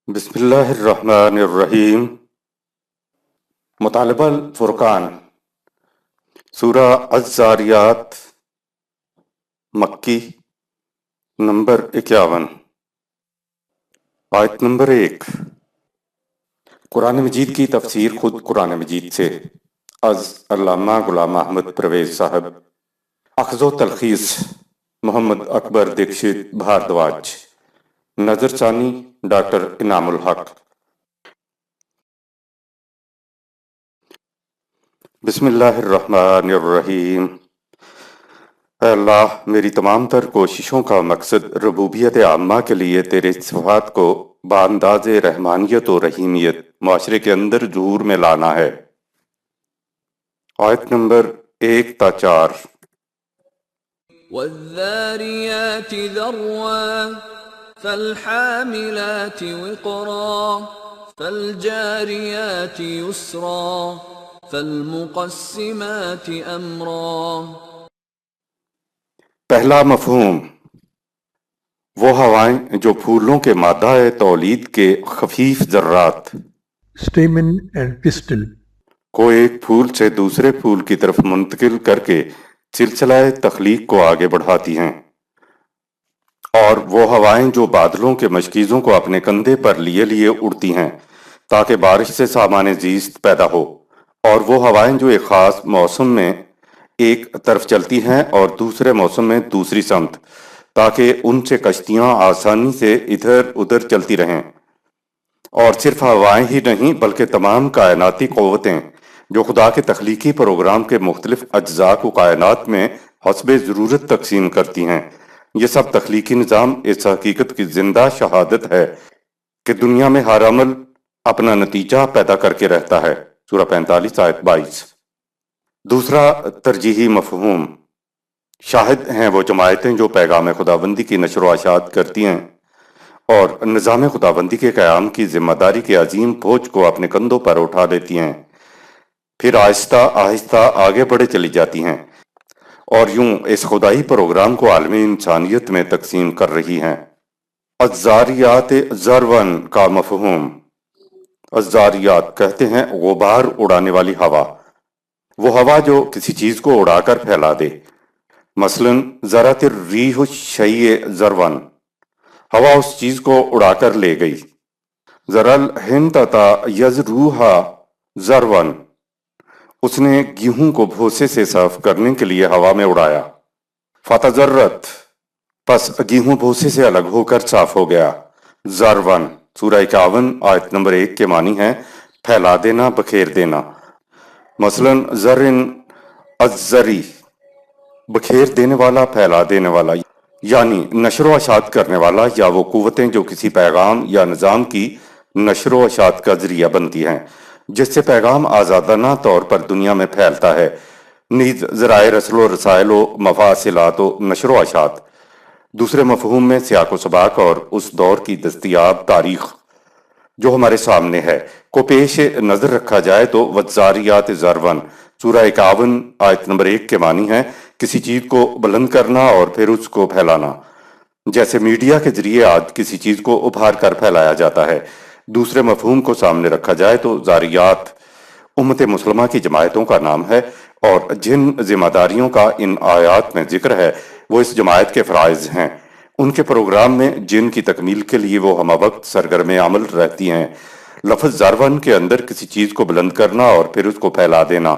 بسم اللہ الرحمن الرحیم۔ مطالبہ الفرقان، سورہ الذاریات، مکی، نمبر 51، آیت نمبر 1۔ قرآن مجید کی تفسیر خود قرآن مجید سے، از علامہ غلام احمد پرویز صاحب، اخذ و تلخیص محمد اکبر دیکشت بھاردواج، نظر ثانی ڈاکٹر انعام الحق۔ بسم اللہ الرحمن الرحیم۔ اے اللہ، میری تمام تر کوششوں کا مقصد ربوبیت عامہ کے لیے تیرے صفات کو بانداز رحمانیت و رحیمیت معاشرے کے اندر ظہور میں لانا ہے۔ آیت نمبر 1 تا 4۔ والذاريات ذروا فالحاملات وقرا فالجاريات يسرا فالمقسمات امرا۔ پہلا مفہوم، وہ ہوائیں جو پھولوں کے مادہ تولید کے خفیف ذرات stamen and pistil، کو ایک پھول سے دوسرے پھول کی طرف منتقل کر کے سلسلہ تخلیق کو آگے بڑھاتی ہیں، اور وہ ہوائیں جو بادلوں کے مشکیزوں کو اپنے کندھے پر لیے لیے اڑتی ہیں تاکہ بارش سے سامان زیست پیدا ہو، اور وہ ہوائیں جو ایک خاص موسم میں ایک طرف چلتی ہیں اور دوسرے موسم میں دوسری سمت، تاکہ ان سے کشتیاں آسانی سے ادھر ادھر چلتی رہیں۔ اور صرف ہوائیں ہی نہیں بلکہ تمام کائناتی قوتیں جو خدا کے تخلیقی پروگرام کے مختلف اجزاء کو کائنات میں حسب ضرورت تقسیم کرتی ہیں، یہ سب تخلیقی نظام اس حقیقت کی زندہ شہادت ہے کہ دنیا میں ہر عمل اپنا نتیجہ پیدا کر کے رہتا ہے۔ سورہ 45 آیت 22۔ دوسرا ترجیحی مفہوم، شاہد ہیں وہ جماعتیں جو پیغام خداوندی کی نشر و اشاعت کرتی ہیں اور نظام خداوندی کے قیام کی ذمہ داری کے عظیم بوجھ کو اپنے کندھوں پر اٹھا لیتی ہیں، پھر آہستہ آہستہ آگے بڑھے چلی جاتی ہیں اور یوں اس خدائی پروگرام کو عالم انسانیت میں تقسیم کر رہی ہیں۔ الذاریات ذرون کا مفہوم، الذاریات کہتے ہیں غبار اڑانے والی ہوا، وہ ہوا جو کسی چیز کو اڑا کر پھیلا دے۔ مثلا ذرات الریح الشیء ذرون، ہوا اس چیز کو اڑا کر لے گئی۔ ذرا الحنطۃ یذروھا ذرون، اس نے گیہوں کو بھوسے سے صاف کرنے کے لیے ہوا میں اڑایا۔ فتذرت، پس گیہوں بھوسے سے الگ ہو کر صاف ہو گیا۔ ذرون، سورہ 51 آیت نمبر 1 کے معنی ہے پھیلا دینا، بکھیر دینا۔ مثلا ذرن الذری، بکھیر دینے والا، پھیلا دینے والا، یعنی نشر و اشاعت کرنے والا، یا وہ قوتیں جو کسی پیغام یا نظام کی نشر و اشاعت کا ذریعہ بنتی ہیں جس سے پیغام آزادانہ طور پر دنیا میں پھیلتا ہے۔ نیز ذرائع رسل و رسائل و مفاصلات و نشر و اشاعت۔ دوسرے مفہوم میں سیاق و سباق اور اس دور کی دستیاب تاریخ جو ہمارے سامنے ہے کو پیش نظر رکھا جائے تو والذاریات ذرون، سورہ 51 آیت نمبر 1 کے معنی ہے کسی چیز کو بلند کرنا اور پھر اس کو پھیلانا، جیسے میڈیا کے ذریعے آج کسی چیز کو ابھار کر پھیلایا جاتا ہے۔ دوسرے مفہوم کو سامنے رکھا جائے تو ذاریات امت مسلمہ کی جماعتوں کا نام ہے، اور جن ذمہ داریوں کا ان آیات میں ذکر ہے وہ اس جماعت کے فرائض ہیں۔ ان کے پروگرام میں جن کی تکمیل کے لیے وہ ہمہ وقت سرگرم عمل رہتی ہیں۔ لفظ ذرون کے اندر کسی چیز کو بلند کرنا اور پھر اس کو پھیلا دینا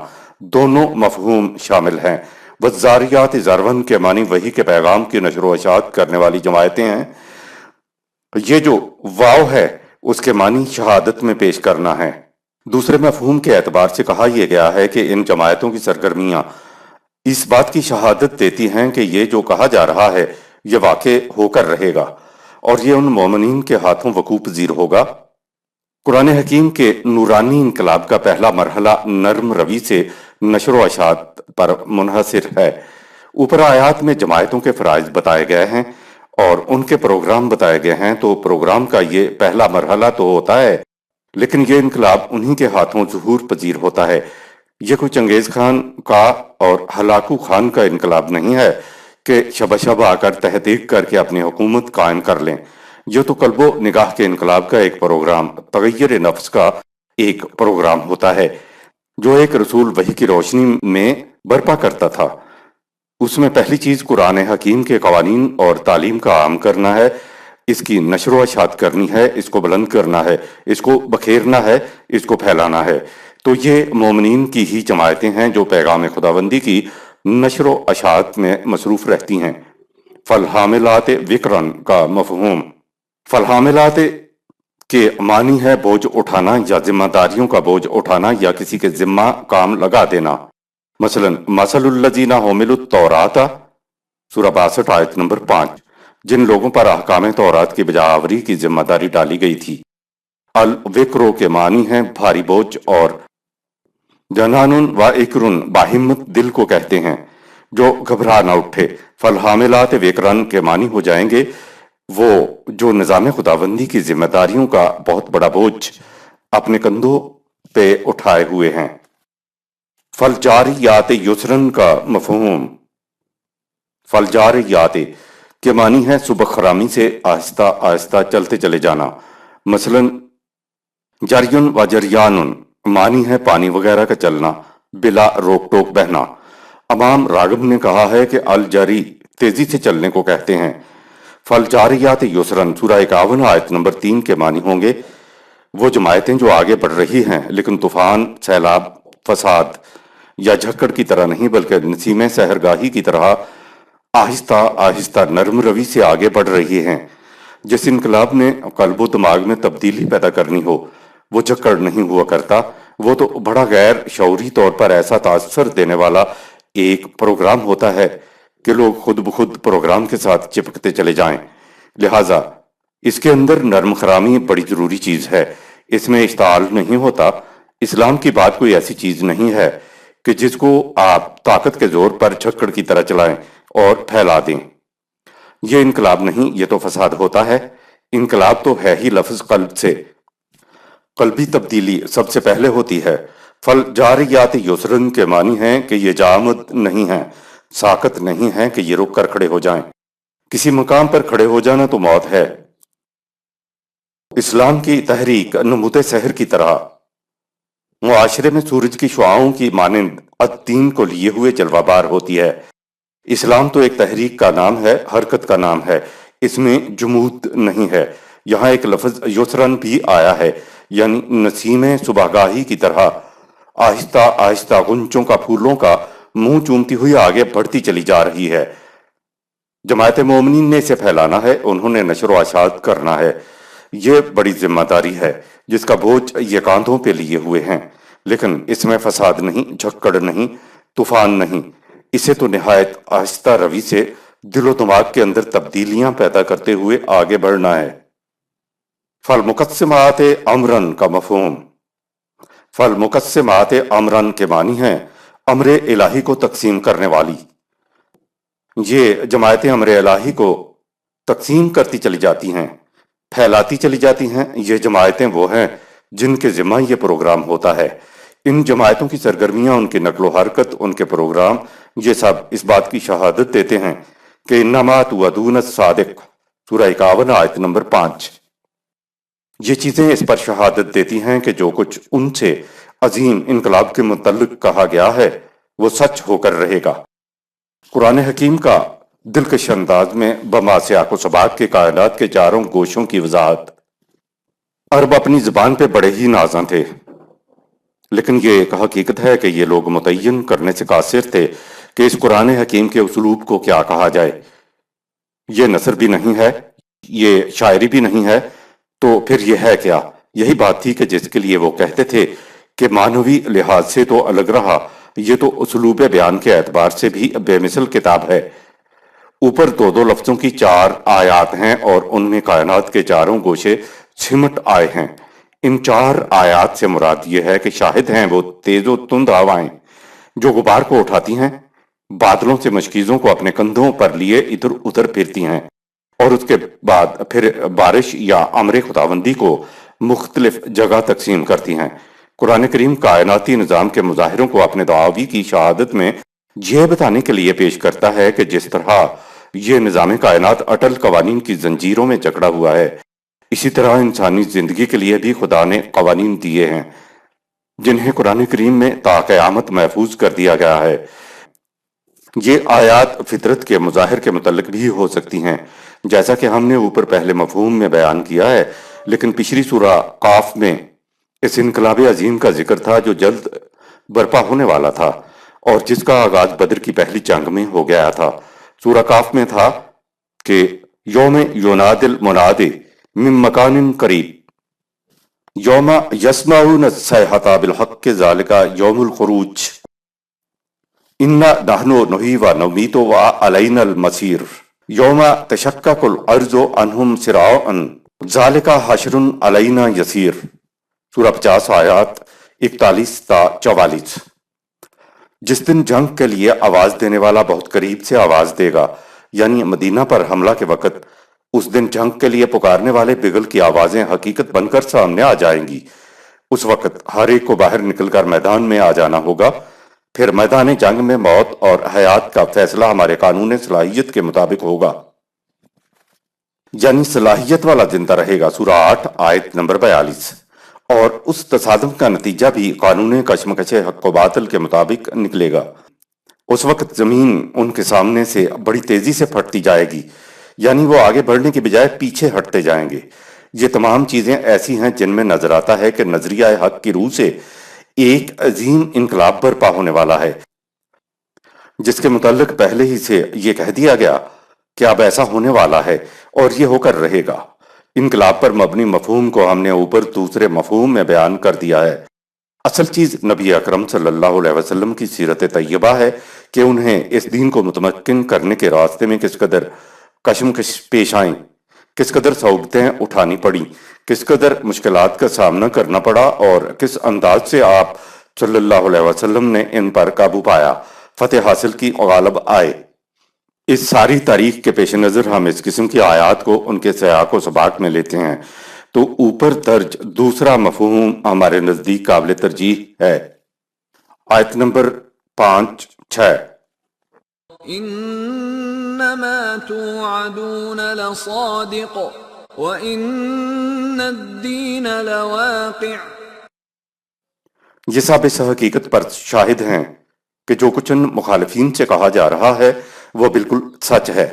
دونوں مفہوم شامل ہیں۔ والذاریات ذرون کے معنی وحی کے پیغام کی نشر و اشاعت کرنے والی جماعتیں ہیں۔ یہ جو واو ہے اس کے معنی شہادت میں پیش کرنا ہے۔ دوسرے مفہوم کے اعتبار سے کہا یہ گیا ہے کہ ان جماعتوں کی سرگرمیاں اس بات کی شہادت دیتی ہیں کہ یہ جو کہا جا رہا ہے یہ واقع ہو کر رہے گا اور یہ ان مومنین کے ہاتھوں وقوع پذیر ہوگا۔ قرآن حکیم کے نورانی انقلاب کا پہلا مرحلہ نرم روی سے نشر و اشاعت پر منحصر ہے۔ اوپر آیات میں جماعتوں کے فرائض بتائے گئے ہیں اور ان کے پروگرام بتائے گئے ہیں، تو پروگرام کا یہ پہلا مرحلہ تو ہوتا ہے، لیکن یہ انقلاب انہی کے ہاتھوں ظہور پذیر ہوتا ہے۔ یہ کوئی چنگیز خان کا اور ہلاکو خان کا انقلاب نہیں ہے کہ شبہ شب آ کر تحقیق کر کے اپنی حکومت قائم کر لیں۔ یہ تو قلب و نگاہ کے انقلاب کا ایک پروگرام، تغیر نفس کا ایک پروگرام ہوتا ہے جو ایک رسول وحی کی روشنی میں برپا کرتا تھا۔ اس میں پہلی چیز قرآن حکیم کے قوانین اور تعلیم کا عام کرنا ہے، اس کی نشر و اشاعت کرنی ہے، اس کو بلند کرنا ہے، اس کو بکھیرنا ہے، اس کو پھیلانا ہے۔ تو یہ مومنین کی ہی جماعتیں ہیں جو پیغام خداوندی کی نشر و اشاعت میں مصروف رہتی ہیں۔ فالحاملات وقرن کا مفہوم، فالحاملات کے معنی ہے بوجھ اٹھانا یا ذمہ داریوں کا بوجھ اٹھانا یا کسی کے ذمہ کام لگا دینا۔ مثلا مثل الذین حملوا التوراۃ سورہ 62 آیت نمبر 5، جن لوگوں پر احکام تورات کی بجا آوری کی ذمہ داری ڈالی گئی تھی۔ الوقرو کے معنی ہیں بھاری بوجھ، اور جنان و اکرن باہمت دل کو کہتے ہیں جو گھبرا نہ اٹھے۔ فالحاملات وقرن کے معنی ہو جائیں گے وہ جو نظام خداوندی کی ذمہ داریوں کا بہت بڑا بوجھ اپنے کندھوں پہ اٹھائے ہوئے ہیں۔ فالجاریات یسرن کا مفہوم، فالجاریات کے معنی ہے صبح خرامی سے آہستہ آہستہ چلتے چلے جانا۔ مثلا جریون و جریان معنی ہے پانی وغیرہ کا چلنا، بلا روک ٹوک بہنا۔ امام راغب نے کہا ہے کہ الجری تیزی سے چلنے کو کہتے ہیں۔ فالجاریات یسرن سورہ 51 آیت نمبر 3 کے معنی ہوں گے وہ جماعتیں جو آگے بڑھ رہی ہیں لیکن طوفان، سیلاب، فساد یا جھکڑ کی طرح نہیں بلکہ نسیم سحرگاہی کی طرح آہستہ آہستہ نرم روی سے آگے بڑھ رہی ہیں۔ جس انقلاب نے قلب و دماغ میں تبدیلی پیدا کرنی ہو وہ جھکڑ نہیں ہوا کرتا، وہ تو بڑا غیر شعوری طور پر ایسا تاثر دینے والا ایک پروگرام ہوتا ہے کہ لوگ خود بخود پروگرام کے ساتھ چپکتے چلے جائیں۔ لہٰذا اس کے اندر نرم خرامی بڑی ضروری چیز ہے، اس میں اشتعال نہیں ہوتا۔ اسلام کی بات کوئی ایسی چیز نہیں ہے کہ جس کو آپ طاقت کے زور پر جھکڑ کی طرح چلائیں اور پھیلا دیں۔ یہ انقلاب نہیں، یہ تو فساد ہوتا ہے۔ انقلاب تو ہے ہی لفظ قلب سے، قلبی تبدیلی سب سے پہلے ہوتی ہے۔ فالجاریات یسرن کے معنی ہیں کہ یہ جامد نہیں ہے، ساکت نہیں ہے کہ یہ رک کر کھڑے ہو جائیں۔ کسی مقام پر کھڑے ہو جانا تو موت ہے۔ اسلام کی تحریک نمود سحر کی طرح معاشرے میں سورج کی شعاؤں کی مانند الدین کو لیے ہوئے جلوہ بار ہوتی ہے۔ اسلام تو ایک تحریک کا نام ہے، حرکت کا نام ہے، اس میں جمود نہیں ہے۔ یہاں ایک لفظ یسرن بھی آیا ہے، یعنی نسیم صبحگاہی کی طرح آہستہ آہستہ غنچوں کا پھولوں کا منہ چومتی ہوئی آگے بڑھتی چلی جا رہی ہے۔ جماعت مومنین نے اسے پھیلانا ہے، انہوں نے نشر و اشاعت کرنا ہے۔ یہ بڑی ذمہ داری ہے جس کا بوجھ یہ کاندھوں پہ لیے ہوئے ہیں، لیکن اس میں فساد نہیں، جھکڑ نہیں، طوفان نہیں، اسے تو نہایت آہستہ روی سے دل و دماغ کے اندر تبدیلیاں پیدا کرتے ہوئے آگے بڑھنا ہے۔ فالمقسمات امرن کا مفہوم، فالمقسمات امرن کے معنی ہیں امر الہی کو تقسیم کرنے والی۔ یہ جماعتیں امر الہی کو تقسیم کرتی چلی جاتی ہیں، پھیلاتی چلی جاتی ہیں۔ یہ جماعتیں وہ ہیں جن کے ذمہ یہ پروگرام ہوتا ہے۔ ان جماعتوں کی سرگرمیاں، ان کی نقل و حرکت، ان کے پروگرام، یہ سب اس بات کی شہادت دیتے ہیں کہ انما توعدون الصادق سورہ 51 آیت نمبر 5۔ یہ چیزیں اس پر شہادت دیتی ہیں کہ جو کچھ ان سے عظیم انقلاب کے متعلق کہا گیا ہے وہ سچ ہو کر رہے گا۔ قرآن حکیم کا دلکش انداز میں بما سیاق و سباق کے کائنات کے چاروں گوشوں کی وضاحت۔ عرب اپنی زبان پہ بڑے ہی نازاں تھے، لیکن یہ ایک حقیقت ہے کہ یہ لوگ متعین کرنے سے قاصر تھے کہ اس قرآن حکیم کے اسلوب کو کیا کہا جائے۔ یہ نثر بھی نہیں ہے، یہ شاعری بھی نہیں ہے، تو پھر یہ ہے کیا؟ یہی بات تھی کہ جس کے لیے وہ کہتے تھے کہ معنوی لحاظ سے تو الگ رہا، یہ تو اسلوب بیان کے اعتبار سے بھی بے مثل کتاب ہے۔ اوپر دو دو لفظوں کی 4 آیات ہیں اور ان میں کائنات کے چاروں گوشے سمٹ آئے ہیں۔ ان 4 آیات سے مراد یہ ہے کہ شاہد ہیں وہ تیز و تند ہوائیں جو غبار کو اٹھاتی ہیں، بادلوں سے مشکیزوں کو اپنے کندھوں پر لیے ادھر ادھر پھرتی ہیں، اور اس کے بعد پھر بارش یا امر خداوندی کو مختلف جگہ تقسیم کرتی ہیں۔ قرآن کریم کائناتی نظام کے مظاہروں کو اپنے دعاوی کی شہادت میں یہ بتانے کے لیے پیش کرتا ہے کہ جس طرح یہ نظام کائنات اٹل قوانین کی زنجیروں میں جکڑا ہوا ہے۔ اسی طرح انسانی زندگی کے لیے بھی خدا نے قوانین دیے ہیں جنہیں قرآن کریم میں تا قیامت محفوظ کر دیا گیا ہے۔ یہ آیات فطرت کے مظاہر کے متعلق بھی ہو سکتی ہیں، جیسا کہ ہم نے اوپر پہلے مفہوم میں بیان کیا ہے، لیکن پچھلی سورہ قاف میں اس انقلاب عظیم کا ذکر تھا جو جلد برپا ہونے والا تھا اور جس کا آغاز بدر کی پہلی جنگ میں ہو گیا تھا۔ سورہ قاف میں تھا کہ یوم یوناد المناد من مکان قریب یوم یسمعون الصیحۃ بالحق ذالک یوم الخروج انا نحن نحیی و نمیت و علینا المصیر یوم تشقق الارض عنہم سراعا ذالک حشر علینا یسیر۔ سورہ 50 آیات 41 تا 44۔ جس دن جنگ کے لیے آواز دینے والا بہت قریب سے آواز دے گا، یعنی مدینہ پر حملہ کے وقت اس دن جنگ کے لیے پکارنے والے بگل کی آوازیں حقیقت بن کر سامنے آ جائیں گی۔ اس وقت ہر ایک کو باہر نکل کر میدان میں آ جانا ہوگا، پھر میدان جنگ میں موت اور حیات کا فیصلہ ہمارے قانون صلاحیت کے مطابق ہوگا، یعنی صلاحیت والا زندہ رہے گا۔ سورہ 8 آیت نمبر 42۔ اور اس تصادم کا نتیجہ بھی قانون کشمکش حق و باطل کے مطابق نکلے گا۔ اس وقت زمین ان کے سامنے سے بڑی تیزی سے پھٹتی جائے گی، یعنی وہ آگے بڑھنے کی بجائے پیچھے ہٹتے جائیں گے۔ یہ تمام چیزیں ایسی ہیں جن میں نظر آتا ہے کہ نظریہ حق کی روح سے ایک عظیم انقلاب برپا ہونے والا ہے، جس کے متعلق پہلے ہی سے یہ کہہ دیا گیا کہ اب ایسا ہونے والا ہے اور یہ ہو کر رہے گا۔ انقلاب پر مبنی مفہوم کو ہم نے اوپر دوسرے مفہوم میں بیان کر دیا ہے۔ اصل چیز نبی اکرم صلی اللہ علیہ وسلم کی سیرت طیبہ ہے کہ انہیں اس دین کو متمکن کرنے کے راستے میں کس قدر کشمکش پیش آئیں، کس قدر صعوبتیں اٹھانی پڑیں، کس قدر مشکلات کا سامنا کرنا پڑا اور کس انداز سے آپ صلی اللہ علیہ وسلم نے ان پر قابو پایا، فتح حاصل کی، غالب آئے۔ اس ساری تاریخ کے پیش نظر ہم اس قسم کی آیات کو ان کے سیاق و سباق میں لیتے ہیں تو اوپر درج دوسرا مفہوم ہمارے نزدیک قابل ترجیح ہے۔ آیت نمبر 5-6۔ انما توعدون لصادق وان الدین لواقع۔ یہ سب اس حقیقت پر شاہد ہیں کہ جو کچھ ان مخالفین سے کہا جا رہا ہے وہ بالکل سچ ہے۔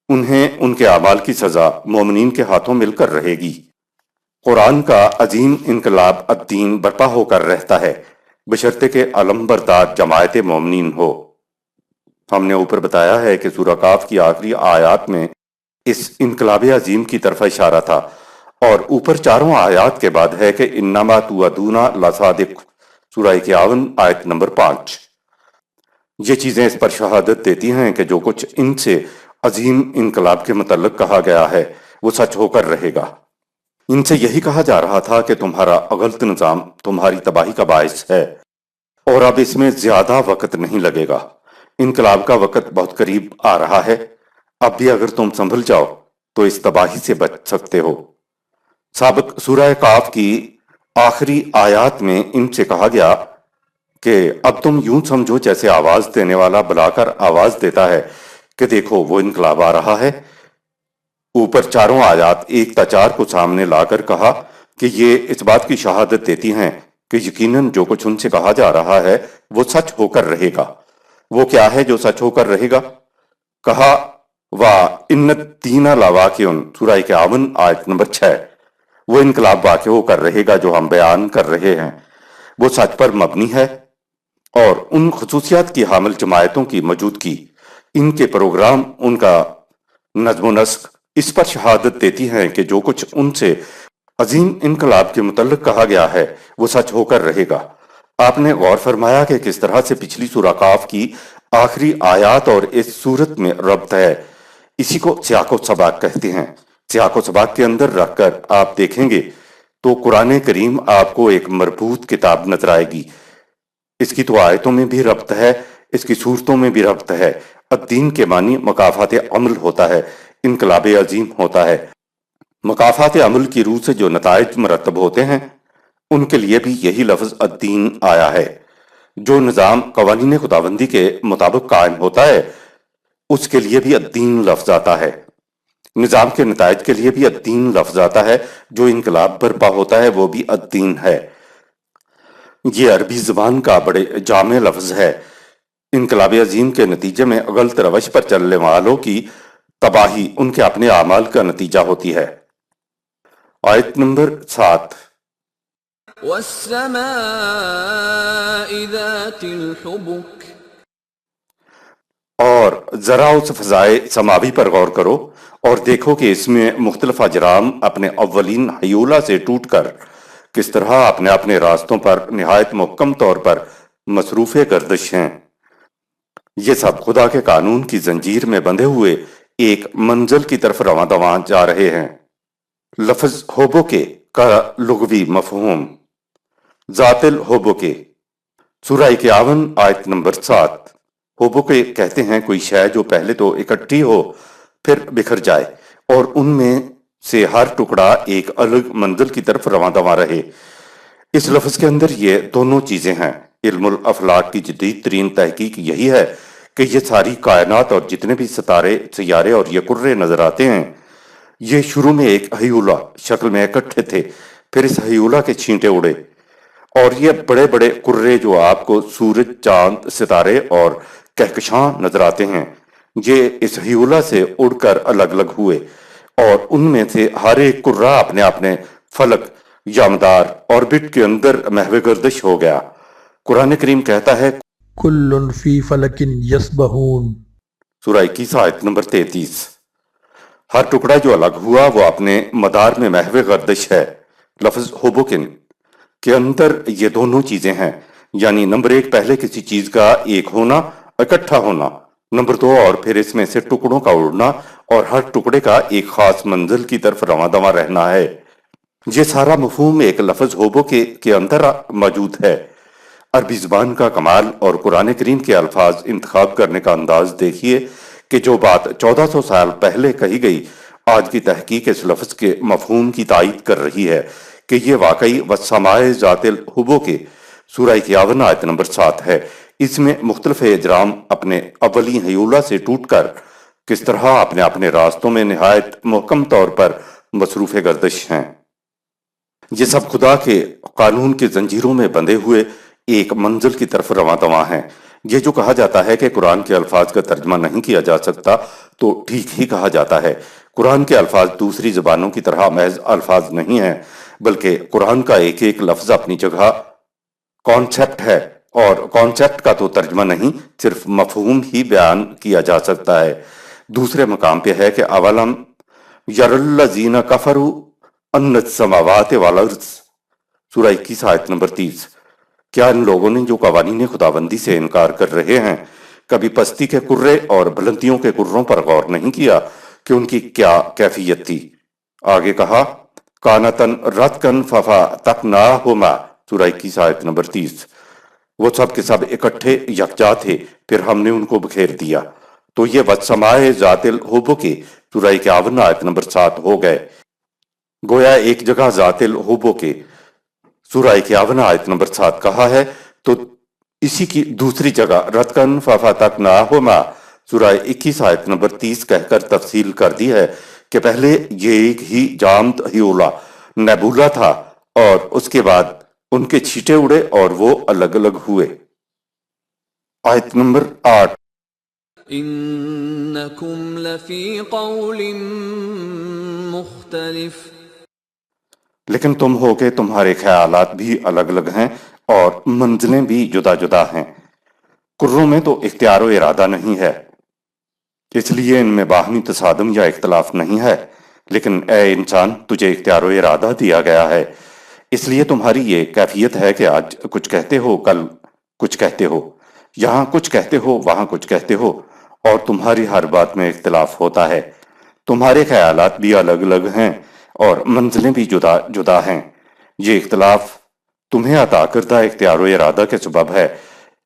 انہیں ان کے اعمال کی سزا مومنین کے ہاتھوں مل کر رہے گی۔ قرآن کا عظیم انقلاب الدین برپا ہو کر رہتا ہے بشرطے کہ علم بردار جماعت مومنین ہو۔ ہم نے اوپر بتایا ہے کہ سورہ قاف کی آخری آیات میں اس انقلاب عظیم کی طرف اشارہ تھا، اور اوپر چاروں آیات کے بعد ہے کہ انما توعدون لصادق، سورہ 51 آیت نمبر 5۔ یہ چیزیں اس پر شہادت دیتی ہیں کہ جو کچھ ان سے عظیم انقلاب کے متعلق کہا گیا ہے وہ سچ ہو کر رہے گا۔ ان سے یہی کہا جا رہا تھا کہ تمہارا غلط نظام تمہاری تباہی کا باعث ہے اور اب اس میں زیادہ وقت نہیں لگے گا۔ انقلاب کا وقت بہت قریب آ رہا ہے، اب بھی اگر تم سنبھل جاؤ تو اس تباہی سے بچ سکتے ہو۔ سابق سورہ قاف کی آخری آیات میں ان سے کہا گیا کہ اب تم یوں سمجھو جیسے آواز دینے والا بلا کر آواز دیتا ہے کہ دیکھو وہ انقلاب آ رہا ہے۔ اوپر چاروں آیات 1 تا 4 کو سامنے لا کر کہا کہ یہ اس بات کی شہادت دیتی ہیں کہ یقیناً جو کچھ ان سے کہا جا رہا ہے وہ سچ ہو کر رہے گا۔ وہ کیا ہے جو سچ ہو کر رہے گا؟ کہا وَإِنَّ الدِّينَ لَوَاقِعٌ، سورہ 51 آیت نمبر 6۔ وہ انقلاب واقع ہو کر رہے گا جو ہم بیان کر رہے ہیں، وہ سچ پر مبنی ہے، اور ان خصوصیات کی حامل جماعتوں کی موجودگی، ان کے پروگرام، ان کا نظم و نسق اس پر شہادت دیتی ہیں کہ جو کچھ ان سے عظیم انقلاب کے متعلق کہا گیا ہے وہ سچ ہو کر رہے گا۔ آپ نے غور فرمایا کہ کس طرح سے پچھلی سورہ قاف کی آخری آیات اور اس صورت میں ربط ہے۔ اسی کو سیاق و سباق کہتے ہیں۔ سیاق و سباق کے اندر رکھ کر آپ دیکھیں گے تو قرآن کریم آپ کو ایک مربوط کتاب نظر آئے گی۔ اس کی تو آیتوں میں بھی ربط ہے، اس کی صورتوں میں بھی ربط ہے۔ الدین کے معنی مکافات عمل ہوتا ہے، انقلاب عظیم ہوتا ہے۔ مکافات عمل کی روح سے جو نتائج مرتب ہوتے ہیں ان کے لیے بھی یہی لفظ الدین آیا ہے۔ جو نظام قوانین خداوندی کے مطابق قائم ہوتا ہے اس کے لیے بھی الدین لفظ آتا ہے۔ نظام کے نتائج کے لیے بھی الدین لفظ آتا ہے۔ جو انقلاب برپا ہوتا ہے وہ بھی الدین ہے۔ یہ عربی زبان کا بڑے جامع لفظ ہے۔ انقلاب عظیم کے نتیجے میں غلط روش پر چلنے والوں کی تباہی ان کے اپنے اعمال کا نتیجہ ہوتی ہے۔ آیت نمبر 7۔ والسماء ذات الحبك اور ذرا اس فضائے سماوی پر غور کرو اور دیکھو کہ اس میں مختلف اجرام اپنے اولین ہیولہ سے ٹوٹ کر کس طرح اپنے اپنے راستوں پر نہایت محکم طور پر مصروف گردش ہیں۔ یہ سب خدا کے قانون کی زنجیر میں بندھے ہوئے ایک منزل کی طرف رواں دواں جا رہے ہیں۔ لفظ ہوبوکے کا لغوی مفہوم ذات الحبوکے، سورہ 51 آیت نمبر 7۔ ہوبوکے کہتے ہیں کوئی شے جو پہلے تو اکٹھی ہو پھر بکھر جائے اور ان میں سے ہر ٹکڑا ایک الگ منزل کی طرف رواں دواں رہے۔ اس لفظ کے اندر یہ دونوں چیزیں ہیں۔ علم الافلاک کی جدید ترین تحقیق یہی ہے کہ یہ ساری کائنات اور جتنے بھی ستارے، سیارے اور یہ کرے نظر آتے ہیں، یہ شروع میں ایک ہیولہ شکل میں اکٹھے تھے، پھر اس ہیولہ کے چھینٹے اڑے، اور یہ بڑے بڑے کرے جو آپ کو سورج، چاند، ستارے اور کہکشاں نظر آتے ہیں، یہ اس ہیولہ سے اڑ کر الگ الگ ہوئے، اور ان میں سے ہر ایک کرہ اپنے اپنے فلک یا مدار آربٹ کے اندر محو گردش ہو گیا۔ قرآن کریم کہتا ہے كل في فلك يسبحون سورہ 21 آیت نمبر 33، ہر ٹکڑا جو الگ ہوا وہ اپنے مدار میں محو گردش ہے۔ لفظ ہوبوکن کے اندر یہ دونوں چیزیں ہیں، یعنی نمبر 1 پہلے کسی چیز کا ایک ہونا، اکٹھا ہونا، نمبر 2 اور پھر اس میں سے ٹکڑوں کا اڑنا اور ہر ٹکڑے کا ایک خاص منزل کی طرف رواں دواں رہنا ہے۔ یہ سارا مفہوم ایک لفظ ہوبو کے اندر موجود ہے۔ عربی زبان کا کمال اور قرآن کریم کے الفاظ انتخاب کرنے کا انداز دیکھیے کہ جو بات 1400 سال پہلے کہی گئی، آج کی تحقیق اس لفظ کے مفہوم کی تائید کر رہی ہے کہ یہ واقعی والسماء ذات الحبوک سورہ 51 آیت نمبر 7 ہے۔ اس میں مختلف اجرام اپنے اولی ہیولہ سے ٹوٹ کر کس طرح اپنے اپنے راستوں میں نہایت محکم طور پر مصروف گردش ہیں۔ یہ سب خدا کے قانون کی زنجیروں میں بندھے ہوئے ایک منزل کی طرف رواں دواں ہیں۔ یہ جو کہا جاتا ہے کہ قرآن کے الفاظ کا ترجمہ نہیں کیا جا سکتا تو ٹھیک ہی کہا جاتا ہے۔ قرآن کے الفاظ دوسری زبانوں کی طرح محض الفاظ نہیں ہیں، بلکہ قرآن کا ایک ایک لفظ اپنی جگہ کانسیپٹ ہے، اور کانسیپٹ کا تو ترجمہ نہیں، صرف مفہوم ہی بیان کیا جا سکتا ہے۔ دوسرے مقام پہ ہے کہ اولم یر الذین کفروا ان السماوات والارض سورہ 21 آیت نمبر 30۔ کیا ان لوگوں نے جو قوانین خداوندی سے انکار کر رہے ہیں کبھی پستی کے کرے اور بلندیوں کے کروں پر غور نہیں کیا کہ ان کی کیا کیفیت تھی؟ آگے کہا کانتن رتکن ففتقناہما سورہ 21 آیت نمبر 30۔ وہ سب کے سب اکٹھے یکجا تھے، پھر ہم نے ان کو بکھیر دیا۔ تو یہ والسماء ذات الحبوک سورہ 51 آیت نمبر 7 ہو گئے۔ گویا ایک جگہ ذات الحبوک سورہ 51 آیت نمبر 7 کہا ہے تو اسی کی دوسری جگہ رتکن ففتقناہما سورہ 21 آیت نمبر 30 کہہ کر تفصیل کر دی ہے کہ پہلے یہ ایک ہی جامد ہیولہ نیبولا تھا اور اس کے بعد ان کے چھیٹے اڑے اور وہ الگ الگ ہوئے۔ آیت نمبر 8۔ انکم لفی قول مختلف لیکن تم ہو کہ تمہارے خیالات بھی الگ الگ ہیں اور منزلیں بھی جدا جدا ہیں۔ کروں میں تو اختیار و ارادہ نہیں ہے، اس لیے ان میں باہمی تصادم یا اختلاف نہیں ہے، لیکن اے انسان تجھے اختیار و ارادہ دیا گیا ہے، اس لیے تمہاری یہ کیفیت ہے کہ آج کچھ کہتے ہو، کل کچھ کہتے ہو، یہاں کچھ کہتے ہو، وہاں کچھ کہتے ہو، اور تمہاری ہر بات میں اختلاف ہوتا ہے۔ تمہارے خیالات بھی الگ الگ ہیں اور منزلیں بھی جدا جدا ہیں۔ یہ اختلاف تمہیں عطا کردہ اختیار و ارادہ کے سبب ہے۔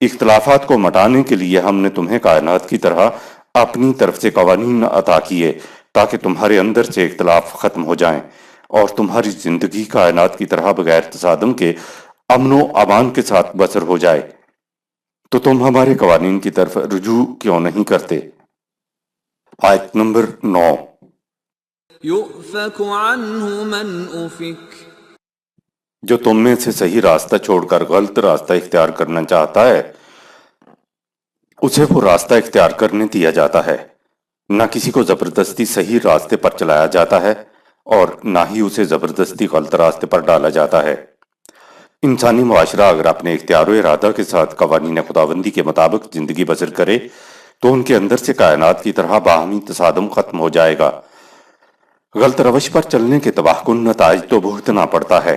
اختلافات کو مٹانے کے لیے ہم نے تمہیں کائنات کی طرح اپنی طرف سے قوانین عطا کیے تاکہ تمہارے اندر سے اختلاف ختم ہو جائیں اور تمہاری زندگی کائنات کی طرح بغیر تصادم کے امن و امان کے ساتھ بسر ہو جائے۔ تو تم ہمارے قوانین کی طرف رجوع کیوں نہیں کرتے؟ آیت نمبر 9۔ يؤفك عنه من أفك جو تم میں سے صحیح راستہ چھوڑ کر غلط راستہ اختیار کرنا چاہتا ہے اسے وہ راستہ اختیار کرنے دیا جاتا ہے، نہ کسی کو زبردستی صحیح راستے پر چلایا جاتا ہے اور نہ ہی اسے زبردستی غلط راستے پر ڈالا جاتا ہے۔ انسانی معاشرہ اگر اپنے اختیار و ارادہ کے ساتھ قوانین خداوندی کے مطابق زندگی بسر کرے تو ان کے اندر سے کائنات کی طرح باہمی تصادم ختم ہو جائے گا۔ غلط روش پر چلنے کے تباہ کن نتائج تو بھگتنا پڑتا ہے۔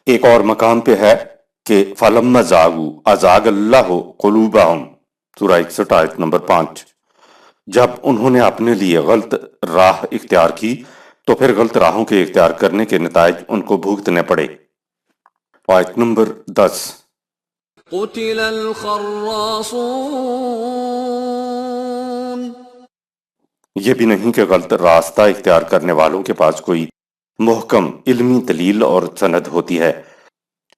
ایک اور مقام پہ ہے کہ فَلَمَّا زَاغُوا أَزَاغَ اللَّهُ قُلُوبَهُمْ سورہ 61 آیت نمبر 5۔ جب انہوں نے اپنے لیے غلط راہ اختیار کی تو پھر غلط راہوں کے اختیار کرنے کے نتائج ان کو بھگتنے پڑے۔ آیت نمبر 10۔ قتل الخراصون یہ بھی نہیں کہ غلط راستہ اختیار کرنے والوں کے پاس کوئی محکم علمی دلیل اور سند ہوتی ہے،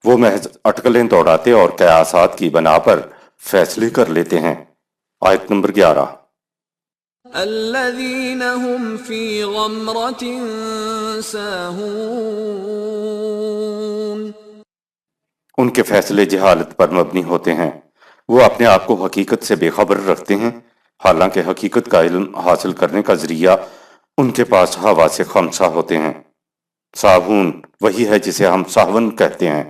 وہ محض اٹکلیں دوڑاتے اور قیاسات کی بنا پر فیصلے کر لیتے ہیں۔ آیت نمبر 11۔ الذين هم في غمرة ساهون ان کے فیصلے جہالت پر مبنی ہوتے ہیں، وہ اپنے آپ کو حقیقت سے بے خبر رکھتے ہیں، حالانکہ حقیقت کا علم حاصل کرنے کا ذریعہ ان کے پاس حواس خمسہ ہوتے ہیں۔ ساہون وہی ہے جسے ہم ساہون کہتے ہیں۔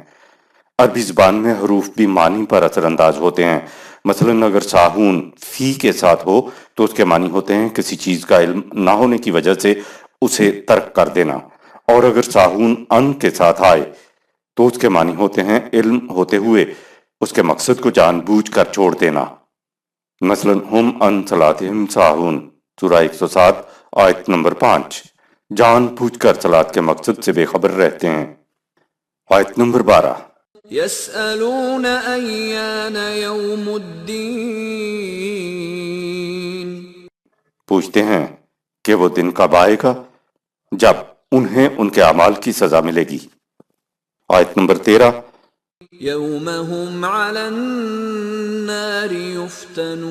عربی زبان میں حروف بھی معنی پر اثر انداز ہوتے ہیں۔ مثلا اگر ساہون فی کے ساتھ ہو تو اس کے معنی ہوتے ہیں کسی چیز کا علم نہ ہونے کی وجہ سے اسے ترک کر دینا، اور اگر ساہون ان کے ساتھ آئے تو اس کے معنی ہوتے ہیں علم ہوتے ہوئے اس کے مقصد کو جان بوجھ کر چھوڑ دینا۔ مثلا ہم ان صلاتہم ساہون سورہ 107 آیت نمبر 5، جان بوجھ کر صلات کے مقصد سے بے خبر رہتے ہیں۔ آیت نمبر 12۔ يسألون أيان يوم الدين پوچھتے ہیں کہ وہ دن کب آئے گا جب انہیں ان کے اعمال کی سزا ملے گی۔ آیت نمبر 13۔ يوم هم على النار يفتنون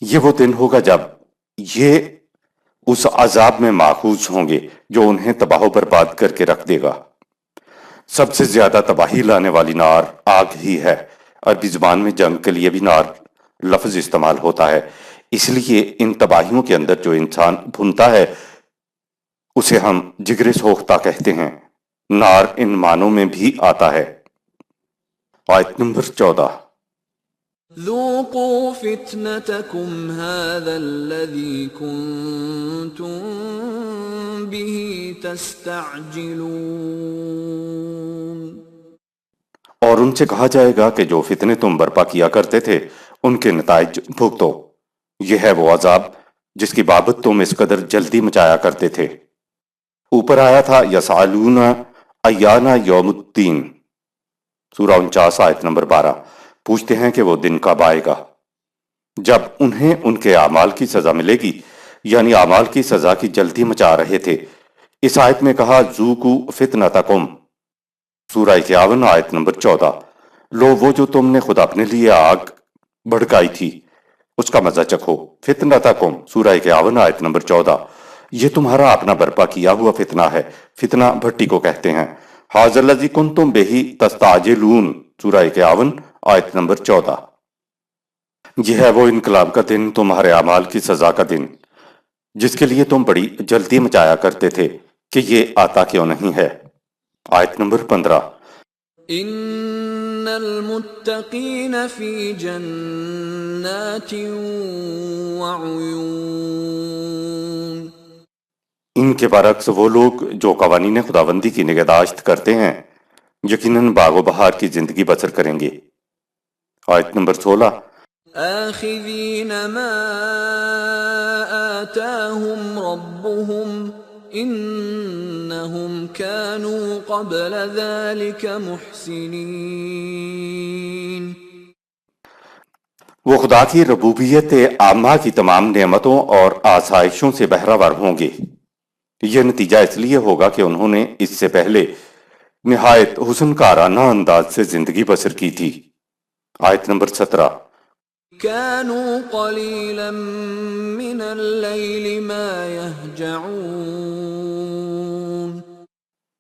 یہ وہ دن ہوگا جب یہ اس عذاب میں ماخوذ ہوں گے جو انہیں تباہ و برباد کر کے رکھ دے گا۔ سب سے زیادہ تباہی لانے والی نار آگ ہی ہے۔ عربی زبان میں جنگ کے لیے بھی نار لفظ استعمال ہوتا ہے، اس لیے ان تباہیوں کے اندر جو انسان بھنتا ہے اسے ہم جگر سوختہ کہتے ہیں۔ نار ان معنوں میں بھی آتا ہے۔ آیت نمبر 14۔ ذوقوا فتنتكم هذا الذي كنتم به تستعجلون اور ان سے کہا جائے گا کہ جو فتنے تم برپا کیا کرتے تھے ان کے نتائج بھگتو، یہ ہے وہ عذاب جس کی بابت تم اس قدر جلدی مچایا کرتے تھے۔ اوپر آیا تھا یسالون ایانا یوم الدین سورہ 49 آیت نمبر 12۔ پوچھتے ہیں کہ وہ دن کب آئے گا جب انہیں ان کے اعمال کی سزا ملے گی، یعنی اعمال کی سزا کی جلدی مچا رہے تھے۔ اس آیت میں کہا ذوقوا فتنتکم سورہ 51 آیت نمبر 14، لو وہ جو تم نے خود اپنے لیے آگ بھڑکائی تھی اس کا مزہ چکھو۔ فتنتکم سورہ 51 آیت نمبر 14، یہ تمہارا اپنا برپا کیا ہوا فتنہ ہے۔ فتنہ بھٹی کو کہتے ہیں۔ ھذا الذی کنتم بہ تستعجلون سورہ 51 آیت نمبر 14، یہ ہے وہ انقلاب کا دن، تمہارے اعمال کی سزا کا دن، جس کے لیے تم بڑی جلدی مچایا کرتے تھے کہ یہ آتا کیوں نہیں ہے۔ آیت نمبر 15۔ ان المتقین فی جنات وعیون ان کے برعکس وہ لوگ جو قوانین خداوندی کی نگہداشت کرتے ہیں یقیناً باغ و بہار کی زندگی بسر کریں گے۔ آیت نمبر 16۔ آخذین ما آتاہم ربهم انہم كانوا قبل ذلك محسنین وہ خدا کی ربوبیت عامہ کی تمام نعمتوں اور آسائشوں سے بہرہ ہوں گے۔ یہ نتیجہ اس لیے ہوگا کہ انہوں نے اس سے پہلے نہایت حسن کارانہ انداز سے زندگی بسر کی تھی۔ آیت نمبر 17۔ كانوا قليلا من الليل ما يهجعون.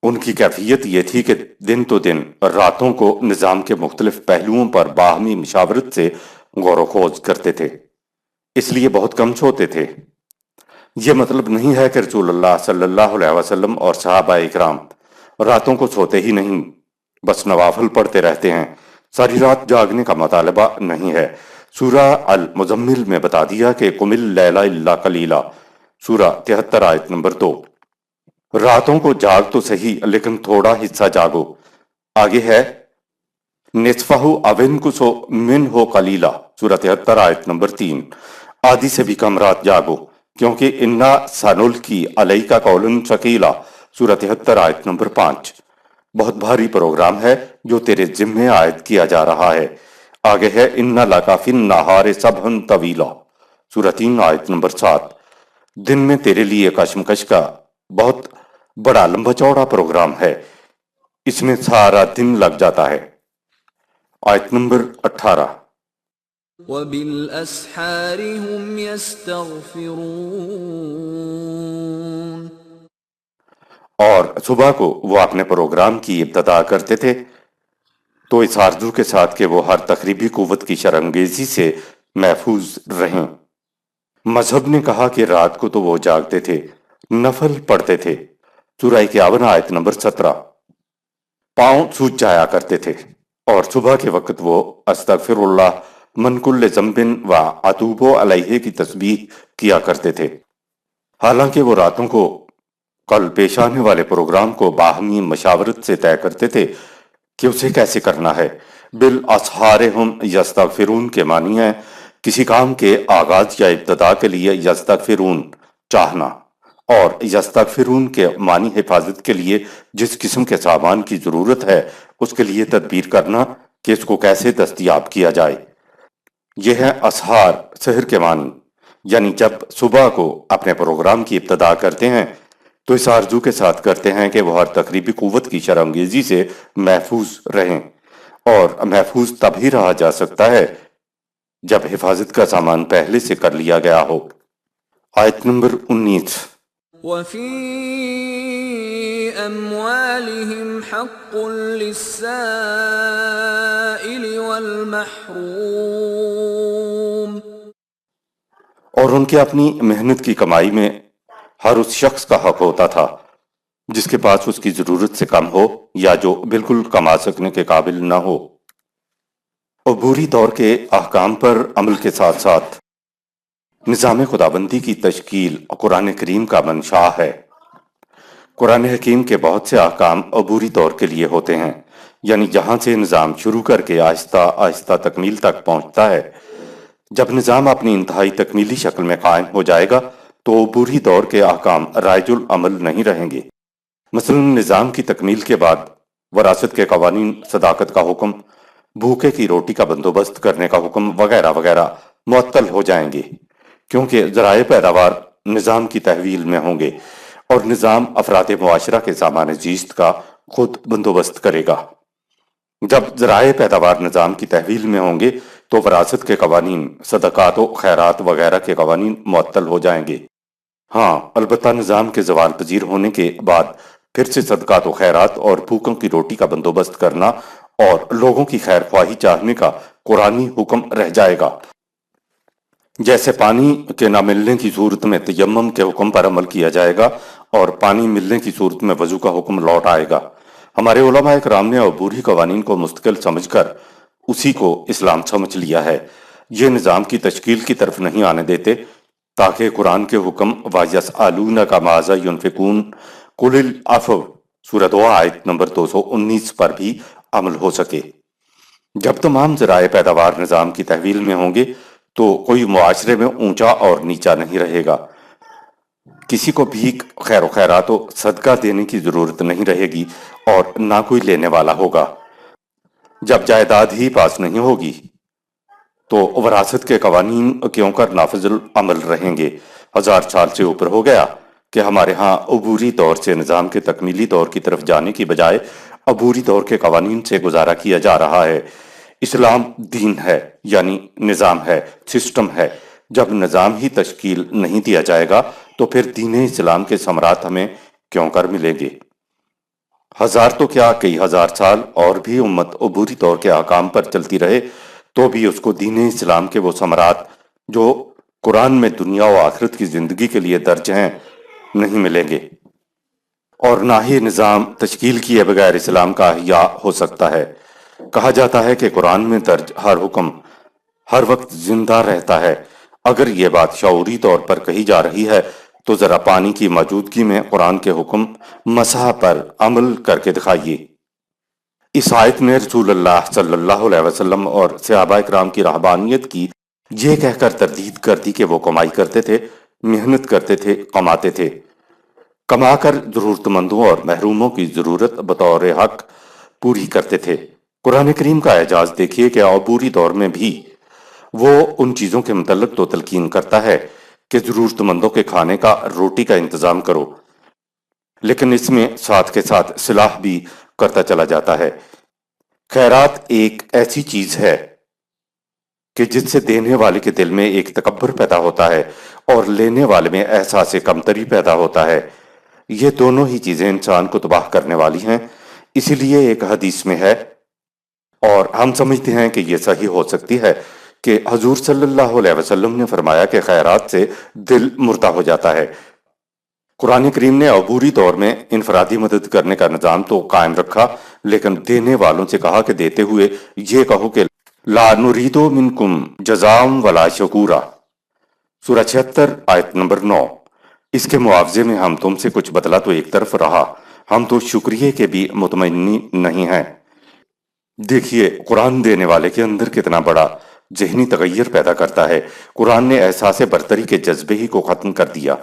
ان کی کیفیت یہ تھی کہ دن تو دن راتوں کو نظام کے مختلف پہلوؤں پر باہمی مشاورت سے غور و خوض کرتے تھے، اس لیے بہت کم سوتے تھے۔ یہ مطلب نہیں ہے کہ رسول اللہ صلی اللہ علیہ وسلم اور صحابہ اکرام راتوں کو سوتے ہی نہیں، بس نوافل پڑھتے رہتے ہیں، ساری رات جاگنے کا مطالبہ نہیں ہے۔ سورہ المزمل میں بتا دیا کہ قم اللیل الا قلیلا، سورہ 73 آیت نمبر 2۔ راتوں کو جاگ تو صحیح لیکن تھوڑا حصہ جاگو۔ آگے ہے نصفہ او انقص منہ قلیلا، سورہ 73 آیت نمبر 3۔ آدھی سے بھی کم رات جاگو، کیونکہ انا سنلقی علیک قولا ثقیلا، سورہ 73 آیت نمبر 5۔ بہت بھاری پروگرام ہے جو تیرے ذمہ عائد کیا جا رہا ہے۔ آگے ہے ان لک فی النہار سبحا طویلا، سورہ 3 آیت نمبر 7۔ دن میں تیرے لیے کشمکش کا بہت بڑا لمبا چوڑا پروگرام ہے، اس میں سارا دن لگ جاتا ہے۔ آیت نمبر 18۔ وبالاسحار هم يستغفرون. اور صبح کو وہ اپنے پروگرام کی ابتدا کرتے تھے تو اس آرزو کے ساتھ کہ وہ ہر تقریبی قوت کی شرانگیزی سے محفوظ رہیں۔ مذہب نے کہا کہ رات کو تو وہ جاگتے تھے، نفل پڑھتے تھے، سورہ 51 آیت نمبر 17۔ پاؤں سوج جایا کرتے تھے اور صبح کے وقت وہ استغفر اللہ من کل ذنب و اتوب علیہ کی تسبیح کیا کرتے تھے۔ حالانکہ وہ راتوں کو کل پیش آنے والے پروگرام کو باہمی مشاورت سے طے کرتے تھے کہ اسے کیسے کرنا ہے۔ بالاسحار ہم یستغفرون کے معنی ہے کسی کام کے آغاز یا ابتدا کے لیے یستغفرون چاہنا، اور یستغفرون کے معنی حفاظت کے لیے جس قسم کے سامان کی ضرورت ہے اس کے لیے تدبیر کرنا کہ اس کو کیسے دستیاب کیا جائے۔ یہ ہے اسحار سحر کے معنی، یعنی جب صبح کو اپنے پروگرام کی ابتدا کرتے ہیں تو اس آرزو کے ساتھ کرتے ہیں کہ وہ ہر تقریبی قوت کی شرانگیزی سے محفوظ رہیں، اور محفوظ تب ہی رہا جا سکتا ہے جب حفاظت کا سامان پہلے سے کر لیا گیا ہو۔ آیت نمبر 19۔ وفي أموالهم حق للسائل والمحروم. اور ان کے اپنی محنت کی کمائی میں ہر اس شخص کا حق ہوتا تھا جس کے پاس اس کی ضرورت سے کم ہو یا جو بالکل کما سکنے کے قابل نہ ہو۔ عبوری دور کے احکام پر عمل کے ساتھ ساتھ نظام خداوندی کی تشکیل قرآن کریم کا منشا ہے۔ قرآن حکیم کے بہت سے احکام عبوری دور کے لیے ہوتے ہیں، یعنی جہاں سے نظام شروع کر کے آہستہ آہستہ تکمیل تک پہنچتا ہے۔ جب نظام اپنی انتہائی تکمیلی شکل میں قائم ہو جائے گا تو عبوری دور کے احکام رائج العمل نہیں رہیں گے۔ مثلا نظام کی تکمیل کے بعد وراثت کے قوانین، صداقت کا حکم، بھوکے کی روٹی کا بندوبست کرنے کا حکم وغیرہ وغیرہ معطل ہو جائیں گے، کیونکہ ذرائع پیداوار نظام کی تحویل میں ہوں گے اور نظام افراد معاشرہ کے سامان زیست کا خود بندوبست کرے گا۔ جب ذرائع پیداوار نظام کی تحویل میں ہوں گے تو وراثت کے قوانین، صدقات و خیرات وغیرہ کے قوانین معطل ہو جائیں گے۔ ہاں البتہ نظام کے زوال پذیر ہونے کے بعد پھر سے صدقات و خیرات اور بھوکوں کی روٹی کا بندوبست کرنا اور لوگوں کی خیر خواہی چاہنے کا قرآنی حکم رہ جائے گا۔ جیسے پانی کے نہ ملنے کی صورت میں تیمم کے حکم پر عمل کیا جائے گا اور پانی ملنے کی صورت میں وضو کا حکم لوٹ آئے گا۔ ہمارے علماء کرام نے عبوری قوانین کو مستقل سمجھ کر اسی کو اسلام سمجھ لیا ہے۔ یہ نظام کی تشکیل کی طرف نہیں آنے دیتے تاکہ قرآن کے حکم وَيَسْأَلُونَكَ مَاذَا يُنْفِقُونَ قُلِ الْعَفْوَ سورہ 2 آیت نمبر 219 پر بھی عمل ہو سکے۔ جب تمام ذرائع پیداوار نظام کی تحویل میں ہوں گے تو کوئی معاشرے میں اونچا اور نیچا نہیں رہے گا، کسی کو بھیک، خیر و خیرات و صدقہ دینے کی ضرورت نہیں رہے گی اور نہ کوئی لینے والا ہوگا۔ جب جائیداد ہی پاس نہیں ہوگی تو وراثت کے قوانین کیوں کر نافذ العمل رہیں گے۔ 1000 سال سے اوپر ہو گیا کہ ہمارے ہاں عبوری دور سے نظام کے تکمیلی دور کی طرف جانے کی بجائے عبوری دور کے قوانین سے گزارا کیا جا رہا ہے۔ اسلام دین ہے، یعنی نظام ہے، سسٹم ہے۔ جب نظام ہی تشکیل نہیں دیا جائے گا تو پھر دین اسلام کے ثمرات ہمیں کیوں کر ملیں گے؟ ہزار تو کیا کئی ہزار سال اور بھی امت عبوری طور کے احکام پر چلتی رہے تو بھی اس کو دین اسلام کے وہ ثمرات جو قرآن میں دنیا و آخرت کی زندگی کے لیے درج ہیں نہیں ملیں گے، اور نہ ہی نظام تشکیل کیے بغیر اسلام کا احیاء ہو سکتا ہے۔ کہا جاتا ہے کہ قرآن میں درج ہر حکم ہر وقت زندہ رہتا ہے۔ اگر یہ بات شعوری طور پر کہی جا رہی ہے تو ذرا پانی کی موجودگی میں قرآن کے حکم مسح پر عمل کر کے دکھائیے۔ اس آیت میں رسول اللہ صلی اللہ علیہ وسلم اور صحابہ کرام کی رہبانیت کی یہ کہہ کر تردید کر دی کہ وہ کمائی کرتے تھے، محنت کرتے تھے، کماتے تھے، کما کر ضرورت مندوں اور محروموں کی ضرورت بطور حق پوری کرتے تھے۔ قرآن کریم کا اعجاز دیکھیے کہ عبوری دور میں بھی وہ ان چیزوں کے متعلق تو تلقین کرتا ہے کہ ضرورت مندوں کے کھانے کا، روٹی کا انتظام کرو، لیکن اس میں ساتھ کے ساتھ صلاح بھی کرتا چلا جاتا ہے۔ خیرات ایک ایسی چیز ہے کہ جس سے دینے والے کے دل میں ایک تکبر پیدا ہوتا ہے اور لینے والے میں احساس کمتری پیدا ہوتا ہے۔ یہ دونوں ہی چیزیں انسان کو تباہ کرنے والی ہیں۔ اسی لیے ایک حدیث میں ہے، اور ہم سمجھتے ہیں کہ یہ صحیح ہو سکتی ہے، کہ حضور صلی اللہ علیہ وسلم نے فرمایا کہ خیرات سے دل مردہ ہو جاتا ہے۔ قرآن کریم نے عبوری دور میں انفرادی مدد کرنے کا نظام تو قائم رکھا، لیکن دینے والوں سے کہا کہ دیتے ہوئے یہ کہو کہ لا نرید منکم جزاء ولا شکورا، سورہ 76 آیت نمبر 9۔ اس کے معاوضے میں ہم تم سے کچھ بدلہ تو ایک طرف رہا، ہم تو شکریہ کے بھی مطمئن نہیں ہیں۔ دیکھیے قرآن دینے والے کے اندر کتنا بڑا ذہنی تغیر پیدا کرتا ہے۔ قرآن نے احساس برتری کے جذبے ہی کو ختم کر دیا۔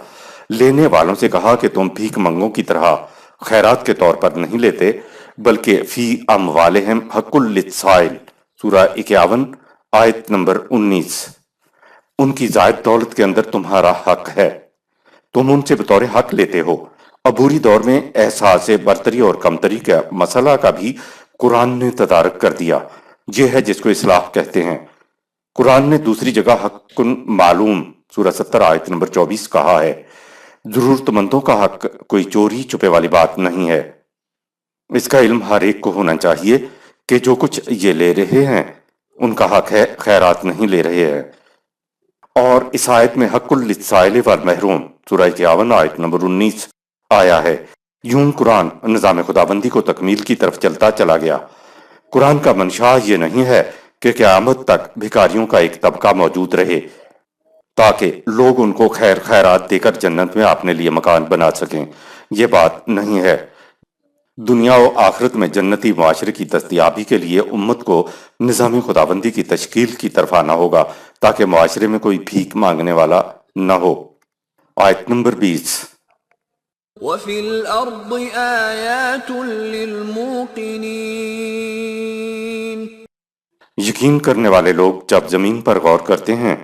لینے والوں سے کہا کہ تم بھیک منگوں کی طرح خیرات کے طور پر نہیں لیتے، بلکہ فی اموالہم حق للسائل، سورہ 51 آیت نمبر 19۔ ان کی زائد دولت کے اندر تمہارا حق ہے، تم ان سے بطور حق لیتے ہو۔ عبوری دور میں احساس برتری اور کمتری کا مسئلہ کا بھی قرآن نے تدارک کر دیا۔ یہ ہے جس کو اصلاح کہتے ہیں۔ قرآن نے دوسری جگہ حق معلوم، سورہ 70 آیت نمبر 24 کہا ہے۔ ضرورت مندوں کا حق کوئی چوری چھپے والی بات نہیں ہے۔ اس کا علم ہر ایک کو ہونا چاہیے کہ جو کچھ یہ لے رہے ہیں ان کا حق ہے، خیرات نہیں لے رہے ہیں۔ اور اس آیت میں حق للسائل والمحروم، سورہ 51 آیت نمبر 19 آیا ہے۔ یوں قرآن نظام خداوندی کو تکمیل کی طرف چلتا چلا گیا۔ قرآن کا منشا یہ نہیں ہے کہ قیامت تک بھکاریوں کا ایک طبقہ موجود رہے تاکہ لوگ ان کو خیر خیرات دے کر جنت میں اپنے لیے مکان بنا سکیں۔ یہ بات نہیں ہے۔ دنیا و آخرت میں جنتی معاشرے کی دستیابی کے لیے امت کو نظام خداوندی کی تشکیل کی طرف آنا ہوگا تاکہ معاشرے میں کوئی بھیک مانگنے والا نہ ہو۔ آیت نمبر 20۔ وَفِي الْأَرْضِ آيَاتٌ لِّلْمُوقِنِينَ۔ یقین کرنے والے لوگ جب زمین پر غور کرتے ہیں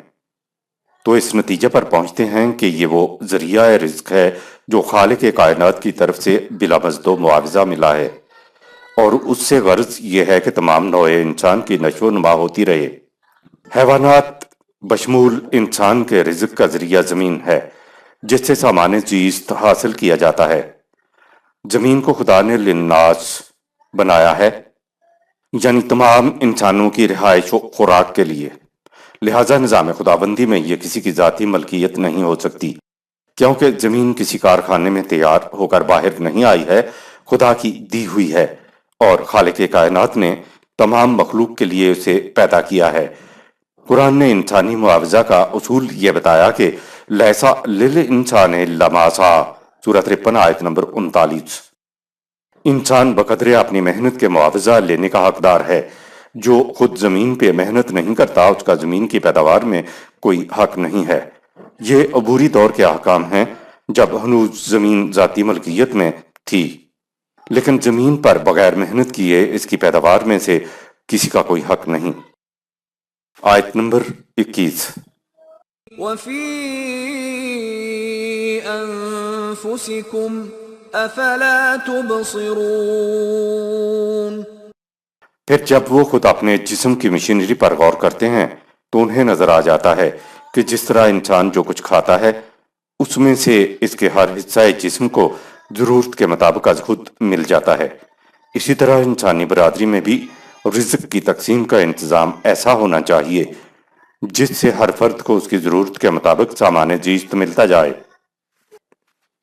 تو اس نتیجے پر پہنچتے ہیں کہ یہ وہ ذریعہ رزق ہے جو خالق کائنات کی طرف سے بلا مزد و معاوضہ ملا ہے، اور اس سے غرض یہ ہے کہ تمام نوع انسان کی نشو و نما ہوتی رہے۔ حیوانات بشمول انسان کے رزق کا ذریعہ زمین ہے جس سے سامان زیست حاصل کیا جاتا ہے۔ زمین کو خدا نے للناس بنایا ہے، یعنی تمام انسانوں کی رہائش و خوراک کے لیے۔ لہٰذا نظام خداوندی میں یہ کسی کی ذاتی ملکیت نہیں ہو سکتی، کیونکہ زمین کسی کارخانے میں تیار ہو کر باہر نہیں آئی ہے، خدا کی دی ہوئی ہے، اور خالق کائنات نے تمام مخلوق کے لیے اسے پیدا کیا ہے۔ قرآن نے انسانی معاوضہ کا اصول یہ بتایا کہ لیسا للانسان الا ما سعی، سورہ 53 آیت نمبر 39۔ انسان بقدر اپنی محنت کے معاوضہ لینے کا حقدار ہے۔ جو خود زمین پہ محنت نہیں کرتا اس کا زمین کی پیداوار میں کوئی حق نہیں ہے۔ یہ عبوری دور کے احکام ہیں جب ہنوز زمین ذاتی ملکیت میں تھی، لیکن زمین پر بغیر محنت کیے اس کی پیداوار میں سے کسی کا کوئی حق نہیں۔ آیت نمبر 21۔ وَفِي أَنفُسِكُمْ أَفَلَا تُبْصِرُونَ۔ پھر جب وہ خود اپنے جسم کی مشینری پر غور کرتے ہیں تو انہیں نظر آ جاتا ہے کہ جس طرح انسان جو کچھ کھاتا ہے اس میں سے اس کے ہر حصہ جسم کو ضرورت کے مطابق از خود مل جاتا ہے، اسی طرح انسانی برادری میں بھی رزق کی تقسیم کا انتظام ایسا ہونا چاہیے جس سے ہر فرد کو اس کی ضرورت کے مطابق سامان زیست ملتا جائے۔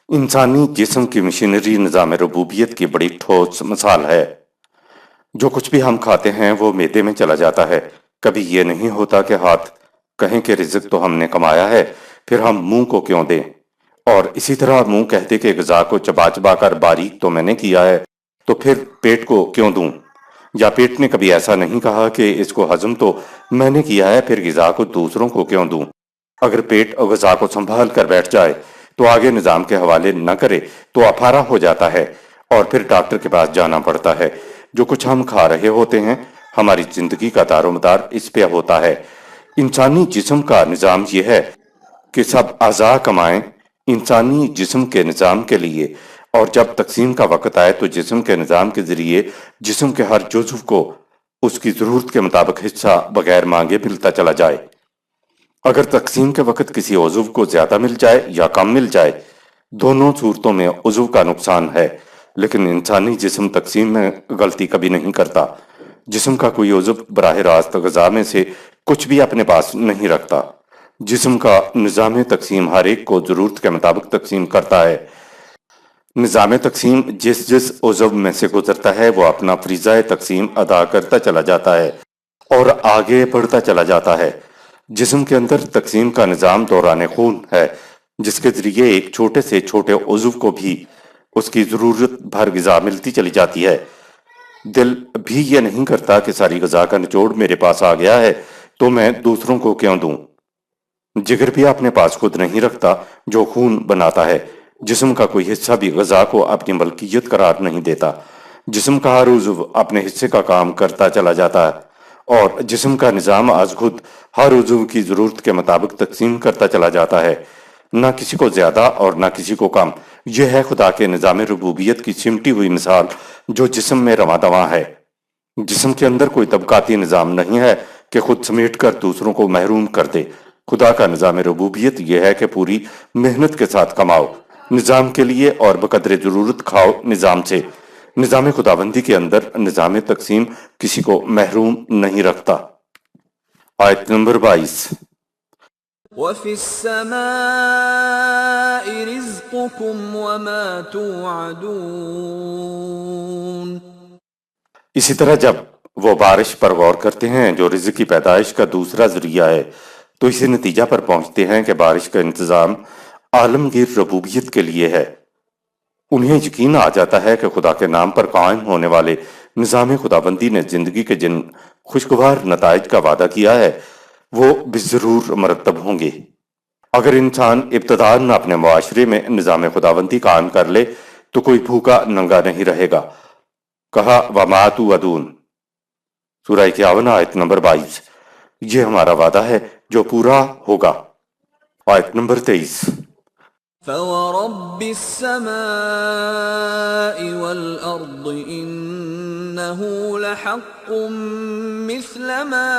انسانی جسم کی مشینری نظام ربوبیت کی بڑی ٹھوس مثال ہے۔ جو کچھ بھی ہم کھاتے ہیں وہ معدے میں چلا جاتا ہے، کبھی یہ نہیں ہوتا کہ ہاتھ کہیں کہ رزق تو ہم نے کمایا ہے، پھر ہم منہ کو کیوں دیں، اور اسی طرح منہ کہتے کہ غذا کو چبا چبا کر باریک تو میں نے کیا ہے تو پھر پیٹ کو کیوں دوں، یا پیٹ نے کبھی ایسا نہیں کہا کہ اس کو ہضم تو میں نے کیا ہے پھر غذا کو دوسروں کو کیوں دوں۔ اگر پیٹ غذا کو سنبھال کر بیٹھ جائے تو آگے نظام کے حوالے نہ کرے تو افارا ہو جاتا ہے اور پھر ڈاکٹر کے پاس جانا پڑتا ہے۔ جو کچھ ہم کھا رہے ہوتے ہیں ہماری زندگی کا دار و مدار اس پہ ہوتا ہے۔ انسانی جسم کا نظام یہ ہے کہ سب اعضاء کمائیں انسانی جسم کے نظام کے لیے، اور جب تقسیم کا وقت آئے تو جسم کے نظام کے ذریعے جسم کے ہر جزو کو اس کی ضرورت کے مطابق حصہ بغیر مانگے ملتا چلا جائے۔ اگر تقسیم کے وقت کسی عضو کو زیادہ مل جائے یا کم مل جائے، دونوں صورتوں میں عضو کا نقصان ہے، لیکن انسانی جسم تقسیم میں غلطی کبھی نہیں کرتا۔ جسم کا کوئی عضو براہ راست غذا میں سے کچھ بھی اپنے پاس نہیں رکھتا۔ جسم کا نظام تقسیم ہر ایک کو ضرورت کے مطابق تقسیم کرتا ہے۔ نظام تقسیم جس عضو میں سے گزرتا ہے وہ اپنا فریضہ تقسیم ادا کرتا چلا جاتا ہے اور آگے بڑھتا چلا جاتا ہے۔ جسم کے اندر تقسیم کا نظام دوران خون ہے، جس کے ذریعے ایک چھوٹے سے چھوٹے عضو کو بھی اس کی ضرورت بھر غذا ملتی چلی جاتی ہے۔ دل بھی یہ نہیں کرتا کہ ساری غذا کا نچوڑ میرے پاس آ گیا ہے تو میں دوسروں کو کیوں دوں۔ جگر بھی اپنے پاس خود نہیں رکھتا جو خون بناتا ہے۔ جسم کا کوئی حصہ بھی غذا کو اپنی ملکیت قرار نہیں دیتا۔ جسم کا ہر عضو اپنے حصے کا کام کرتا چلا جاتا ہے اور جسم کا نظام از خود ہر عضو کی ضرورت کے مطابق تقسیم کرتا چلا جاتا ہے، نہ کسی کو زیادہ اور نہ کسی کو کم۔ یہ ہے خدا کے نظام ربوبیت کی سمٹی ہوئی مثال جو جسم میں رواں دواں ہے۔ جسم کے اندر کوئی طبقاتی نظام نہیں ہے کہ خود سمیٹ کر دوسروں کو محروم کر دے۔ خدا کا نظام ربوبیت یہ ہے کہ پوری محنت کے ساتھ کماؤ نظام کے لیے اور بقدر ضرورت کھاؤ نظام سے۔ نظام خداوندی کے اندر نظام تقسیم کسی کو محروم نہیں رکھتا۔ آیت نمبر 22۔ وَفِي السَّمَاءِ رِزْقُكُمْ وَمَا تُوعَدُونَ۔ اسی طرح جب وہ بارش پر غور کرتے ہیں جو رزق کی پیدائش کا دوسرا ذریعہ ہے تو اسی نتیجہ پر پہنچتے ہیں کہ بارش کا انتظام عالمگیر ربوبیت کے لیے ہے۔ انہیں یقین آ جاتا ہے کہ خدا کے نام پر قائم ہونے والے نظام خداوندی نے زندگی کے جن خوشگوار نتائج کا وعدہ کیا ہے وہ بضرور مرتب ہوں گے۔ اگر انسان ابتداءً اپنے معاشرے میں نظام خداوندی قائم کر لے تو کوئی بھوکا ننگا نہیں رہے گا۔ کہا وَمَا تُوعَدُونَ، سورہ 51 آیت نمبر 22۔ یہ ہمارا وعدہ ہے جو پورا ہوگا۔ آیت نمبر 23۔ فَوَرَبِّ السَّمَاءِ وَالْأَرْضِ إِنَّهُ لَحَقٌّ مِثْلَ مَا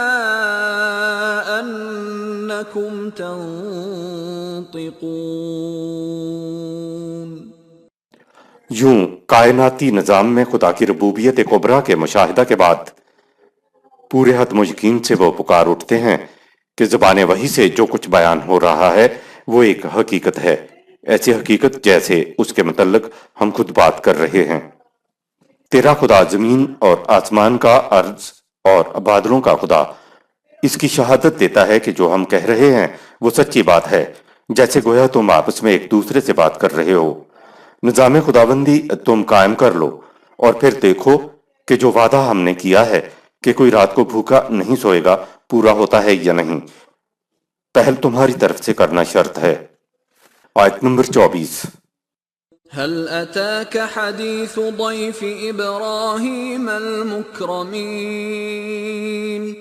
أَنَّكُمْ تَنطِقُونَ۔ یوں کائناتی نظام میں خدا کی ربوبیت کبریٰ کے مشاہدہ کے بعد پورے حتم و یقین سے وہ پکار اٹھتے ہیں کہ زبان وحی سے جو کچھ بیان ہو رہا ہے وہ ایک حقیقت ہے، ایسی حقیقت جیسے اس کے متعلق ہم خود بات کر رہے ہیں۔ تیرا خدا زمین اور آسمان کا، ارض اور بادلوں کا خدا، اس کی شہادت دیتا ہے کہ جو ہم کہہ رہے ہیں وہ سچی بات ہے، جیسے گویا تم آپس میں ایک دوسرے سے بات کر رہے ہو۔ نظام خداوندی تم قائم کر لو اور پھر دیکھو کہ جو وعدہ ہم نے کیا ہے کہ کوئی رات کو بھوکا نہیں سوئے گا پورا ہوتا ہے یا نہیں۔ پہل تمہاری طرف سے کرنا شرط ہے۔ آیت نمبر 24۔ هل أتاك حديث ضيف إبراهيم المكرمين۔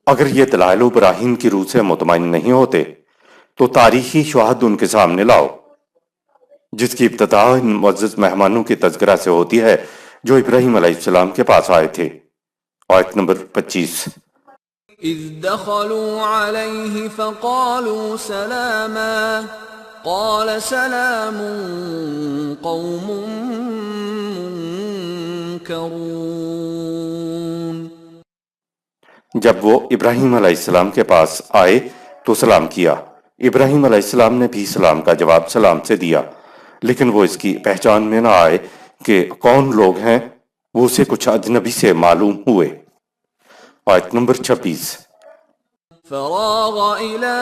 اگر یہ دلائل ابراہیم کی روح سے مطمئن نہیں ہوتے تو تاریخی شواہد ان کے سامنے لاؤ، جس کی ابتدا ان معزز مہمانوں کی تذکرہ سے ہوتی ہے جو ابراہیم علیہ السلام کے پاس آئے تھے۔ آیت نمبر 25۔ إذ دخلوا عليه فقالوا سلاما قال سلام قوم منكرون۔ جب وہ ابراہیم علیہ السلام کے پاس آئے تو سلام کیا۔ ابراہیم علیہ السلام نے بھی سلام کا جواب سلام سے دیا، لیکن وہ اس کی پہچان میں نہ آئے کہ کون لوگ ہیں، وہ اسے کچھ اجنبی سے معلوم ہوئے۔ آیت نمبر 26۔ فراغ إلى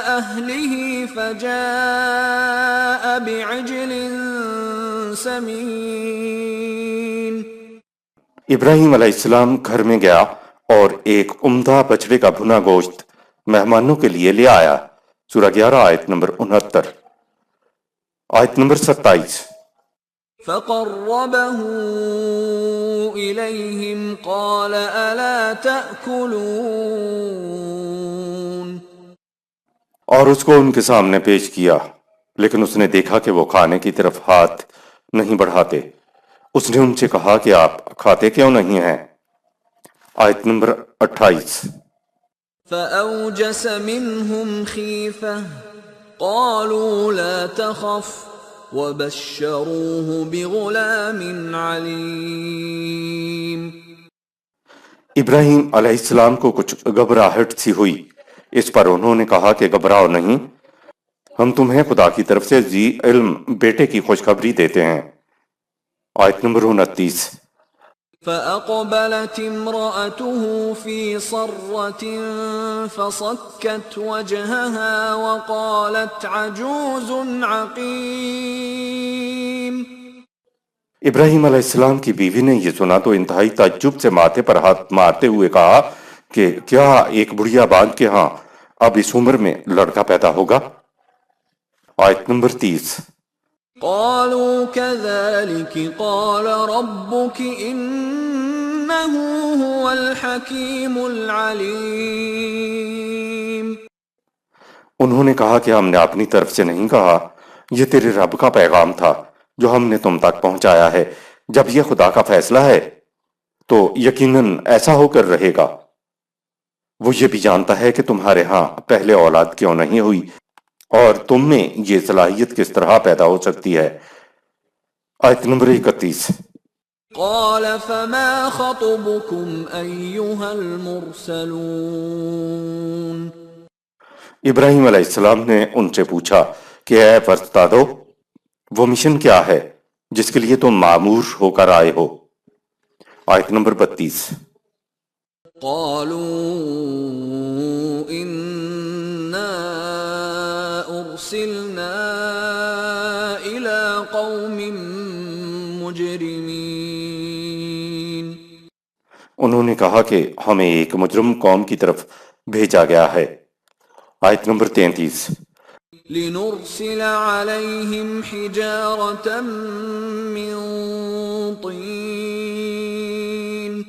أهله فجاء بعجل سمين۔ ابراہیم علیہ السلام گھر میں گیا اور ایک عمدہ بچڑے کا بھنا گوشت مہمانوں کے لیے لے آیا۔ سورہ 11 آیت نمبر 69۔ آیت نمبر 27۔ فقربه إليهم قال ألا تأكلون۔ اور اس کو ان کے سامنے پیش کیا، لیکن اس نے دیکھا کہ وہ کھانے کی طرف ہاتھ نہیں بڑھاتے۔ اس نے ان سے کہا کہ آپ کھاتے کیوں نہیں ہیں؟ آیت نمبر 28۔ فأوجس منهم خيفة قالوا لا تخف وبشروه بغلام عليم۔ ابراہیم علیہ السلام کو کچھ گھبراہٹ سی ہوئی، اس پر انہوں نے کہا کہ گھبراؤ نہیں، ہم تمہیں خدا کی طرف سے ذی علم بیٹے کی خوشخبری دیتے ہیں۔ آیت نمبر 29۔ فأقبلت امرأته في صرة فصكت وجهها وقالت عجوز عقيم۔ ابراہیم علیہ السلام کی بیوی نے یہ سنا تو انتہائی تعجب سے ماتھے پر ہاتھ مارتے ہوئے کہا کہ کیا ایک بڑھیا باغ کے ہاں اب اس عمر میں لڑکا پیدا ہوگا؟ آیت نمبر 30۔ قالوا كذلك قال ربك إنه هو الحكيم العليم۔ انہوں نے کہا کہ ہم نے اپنی طرف سے نہیں کہا، یہ تیرے رب کا پیغام تھا جو ہم نے تم تک پہنچایا ہے۔ جب یہ خدا کا فیصلہ ہے تو یقیناً ایسا ہو کر رہے گا۔ وہ یہ بھی جانتا ہے کہ تمہارے ہاں پہلے اولاد کیوں نہیں ہوئی اور تم میں یہ صلاحیت کس طرح پیدا ہو سکتی ہے۔ آیت نمبر 31۔ قال فما خطبكم أيها المرسلون۔ ابراہیم علیہ السلام نے ان سے پوچھا کہ اے فرستادو، وہ مشن کیا ہے جس کے لیے تم مامور ہو کر آئے ہو؟ آیت نمبر 32۔ قالوا إنا أرسلنا إلى قوم مجرمين۔ انہوں نے کہا کہ ہمیں ایک مجرم قوم کی طرف بھیجا گیا ہے۔ آیت نمبر 33۔ لنرسل عليهم حجارة من طين۔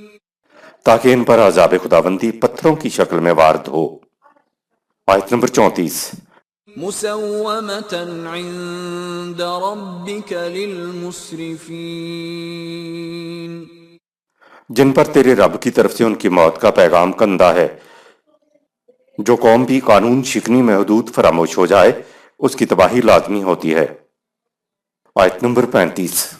تاکہ ان پر عذاب خداوندی پتھروں کی شکل میں وارد ہو۔ آیت نمبر 34۔ مسومة عند ربك للمسرفين۔ جن پر تیرے رب کی طرف سے ان کی موت کا پیغام کندہ ہے۔ جو قوم بھی قانون شکنی میں حدود فراموش ہو جائے اس کی تباہی لازمی ہوتی ہے۔ آیت نمبر 35۔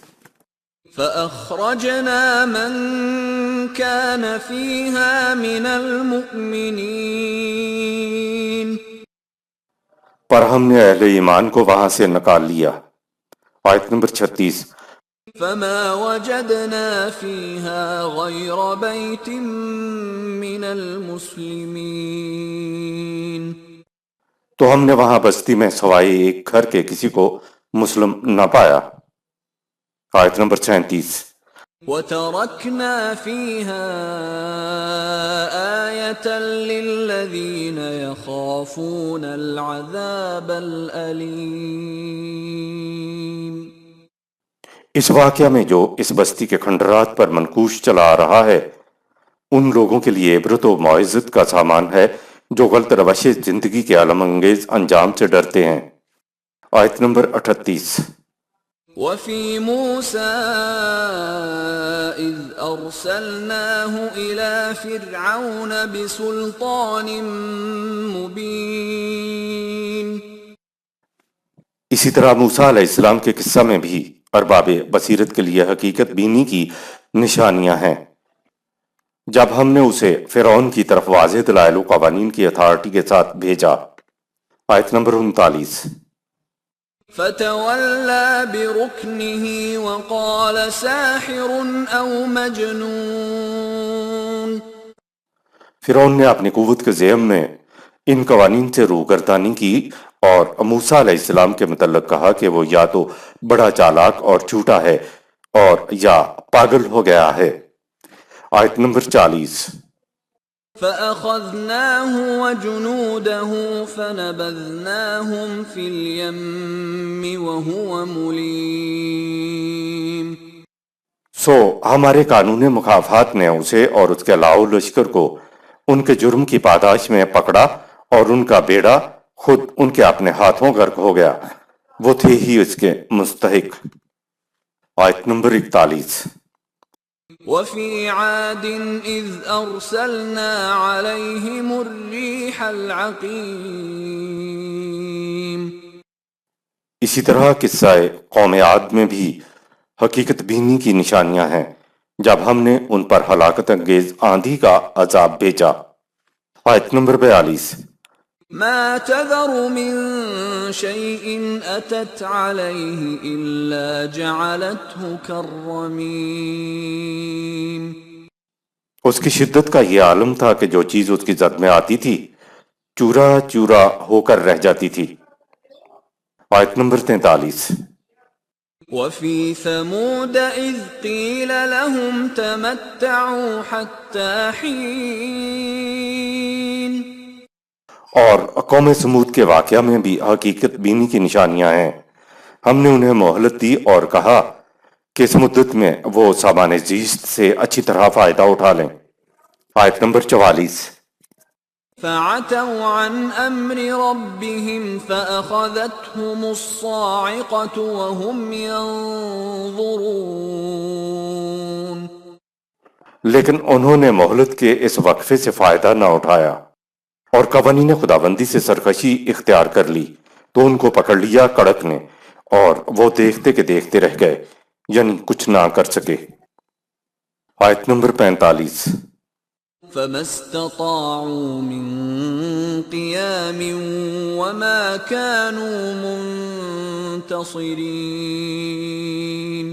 فأخرجنا من كان فيها من المؤمنين۔ پر ہم نے اہل ایمان کو وہاں سے نکال لیا۔ آیت نمبر 36۔ فما وجدنا فيها غير بيت من المسلمين۔ تو ہم نے وہاں بستی میں سوائے ایک گھر کے کسی کو مسلم نہ پایا۔ آیت نمبر 37۔ وتركنا فيها آية للذين يخافون العذاب الأليم۔ اس واقعہ میں جو اس بستی کے کھنڈرات پر منقوش چلا آ رہا ہے ان لوگوں کے لیے عبرت و موعظت کا سامان ہے جو غلط روش زندگی کے عالم انگیز انجام سے ڈرتے ہیں۔ آیت نمبر 38۔ وفي موسى إذ أرسلناه إلى فرعون بسلطان مبين اسی طرح موسیٰ علیہ السلام کے قصہ میں بھی ارباب بصیرت کے لیے حقیقت بینی کی نشانیاں ہیں، جب ہم نے اسے فرعون کی طرف واضح دلائل و قوانین کی اتھارٹی کے ساتھ بھیجا۔ آیت نمبر 39۔ فتولى بركنه وقال ساحر أو مجنون فرعون نے اپنی قوت کے ذیل میں ان قوانین سے روگردانی کی اور موسیٰ علیہ السلام کے متعلق کہا کہ وہ یا تو بڑا چالاک اور جھوٹا ہے اور یا پاگل ہو گیا ہے۔ آیت نمبر 40۔ فأخذناه وجنوده فنبذناهم في اليم وهو مليم سو ہمارے قانون مخافات نے اسے اور اس کے لاؤ لشکر کو ان کے جرم کی پاداش میں پکڑا اور ان کا بیڑا خود ان کے اپنے ہاتھوں غرق ہو گیا، وہ تھے ہی اس کے مستحق۔ آیت نمبر 41۔ وفي عاد إذ أرسلنا عليهم الريح العقيم اسی طرح قصہ قوم عاد میں بھی حقیقت بینی کی نشانیاں ہیں جب ہم نے ان پر ہلاکت انگیز آندھی کا عذاب بھیجا۔ آیت نمبر 42۔ ما تذر من شيء أتت عليه إلا جعلته كالرميم اس کی شدت کا یہ عالم تھا کہ جو چیز اس کی زد میں آتی تھی چورا چورا ہو کر رہ جاتی تھی۔ آیت نمبر 43۔ وفي ثمود إذ قيل لهم تمتعوا حتى حين اور قوم سمود کے واقعہ میں بھی حقیقت بینی کی نشانیاں ہیں، ہم نے انہیں مہلت دی اور کہا کہ اس مدت میں وہ سامان زیست سے اچھی طرح فائدہ اٹھا لیں۔ آیت نمبر 44۔ فعتوا عن امر ربهم فاخذتهم الصاعقة وهم ينظرون لیکن انہوں نے مہلت کے اس وقفے سے فائدہ نہ اٹھایا اور قوانین خداوندی سے سرکشی اختیار کر لی تو ان کو پکڑ لیا کڑک نے اور وہ دیکھتے کہ دیکھتے رہ گئے، یعنی کچھ نہ کر سکے۔ آیت نمبر 45۔ فما استطاعوا من قيام وما كانوا منتصرين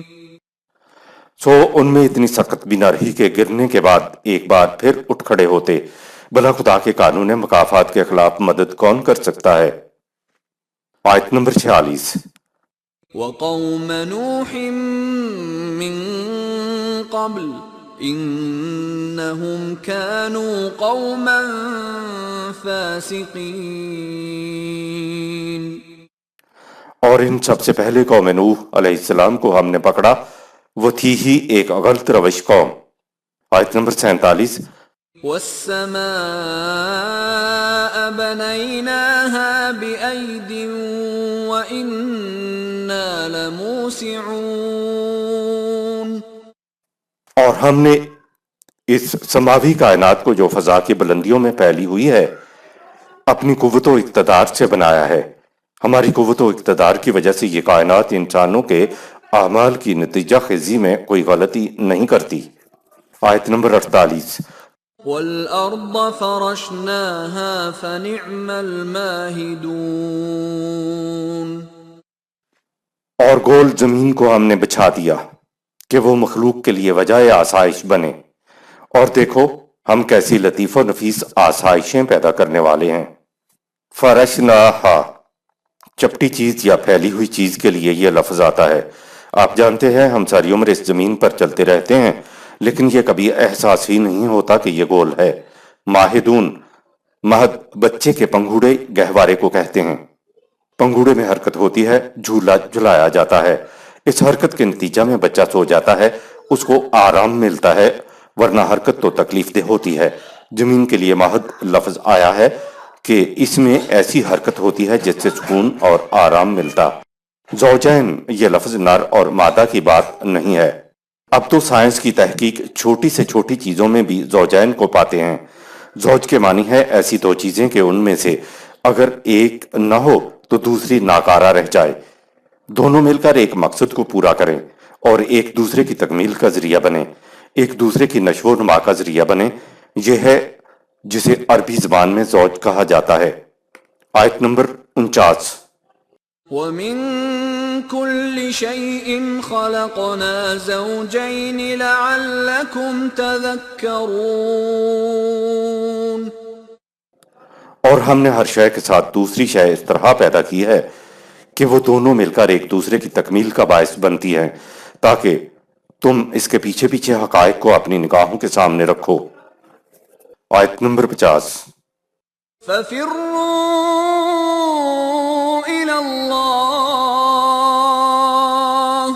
سو ان میں اتنی سخت بھی نہ رہی کہ گرنے کے بعد ایک بار پھر اٹھ کھڑے ہوتے، بھلا خدا کے قانون مکافات کے خلاف مدد کون کر سکتا ہے؟ آیت نمبر 46۔ وقوم نوح من قبل انہم كانوا قوما فاسقین اور ان سب سے پہلے قوم نوح علیہ السلام کو ہم نے پکڑا، وہ تھی ہی ایک غلط روش قوم۔ آیت نمبر 47۔ والسماء بنيناها بأيد وإنا لموسعون اور ہم نے اس سماوی کائنات کو جو فضا کی بلندیوں میں پھیلی ہوئی ہے اپنی قوت و اقتدار سے بنایا ہے، ہماری قوت و اقتدار کی وجہ سے یہ کائنات انسانوں کے اعمال کی نتیجہ خیزی میں کوئی غلطی نہیں کرتی۔ آیت نمبر 48۔ والأرض فرشناها فنعم الماهدون اور گول زمین کو ہم نے بچھا دیا کہ وہ مخلوق کے لیے وجہ آسائش بنے، اور دیکھو ہم کیسی لطیف و نفیس آسائشیں پیدا کرنے والے ہیں۔ فرشناہا چپٹی چیز یا پھیلی ہوئی چیز کے لیے یہ لفظ آتا ہے۔ آپ جانتے ہیں ہم ساری عمر اس زمین پر چلتے رہتے ہیں لیکن یہ کبھی احساس ہی نہیں ہوتا کہ یہ گول ہے۔ ماہدون مہد بچے کے پنگھوڑے گہوارے کو کہتے ہیں، پنگھوڑے میں حرکت ہوتی ہے، جھولا جھلایا جاتا ہے، اس حرکت کے نتیجہ میں بچہ سو جاتا ہے، اس کو آرام ملتا ہے، ورنہ حرکت تو تکلیف دہ ہوتی ہے۔ زمین کے لیے مہد لفظ آیا ہے کہ اس میں ایسی حرکت ہوتی ہے جس سے سکون اور آرام ملتا۔ زوجین یہ لفظ نر اور مادہ کی بات نہیں ہے۔ اب تو سائنس کی تحقیق چھوٹی سے چھوٹی چیزوں میں بھی زوجین کو پاتے ہیں۔ زوج کے معنی ہے ایسی دو چیزیں کہ ان میں سے اگر ایک نہ ہو تو دوسری ناکارہ رہ جائے، دونوں مل کر ایک مقصد کو پورا کریں اور ایک دوسرے کی تکمیل کا ذریعہ بنیں، ایک دوسرے کی نشو و نما کا ذریعہ بنیں۔ یہ ہے جسے عربی زبان میں زوج کہا جاتا ہے۔ آیت نمبر 49۔ وَمِن كُلِّ شَيْءٍ خَلَقْنَا زَوْجَيْنِ لَعَلَّكُمْ تَذَكَّرُونَ۔ اور ہم نے ہر شے کے ساتھ دوسری شے اس طرح پیدا کی ہے کہ وہ دونوں مل کر ایک دوسرے کی تکمیل کا باعث بنتی ہیں، تاکہ تم اس کے پیچھے پیچھے حقائق کو اپنی نگاہوں کے سامنے رکھو۔ آیت نمبر 50۔ فَفِرُّوا إِلَى اللَّهِ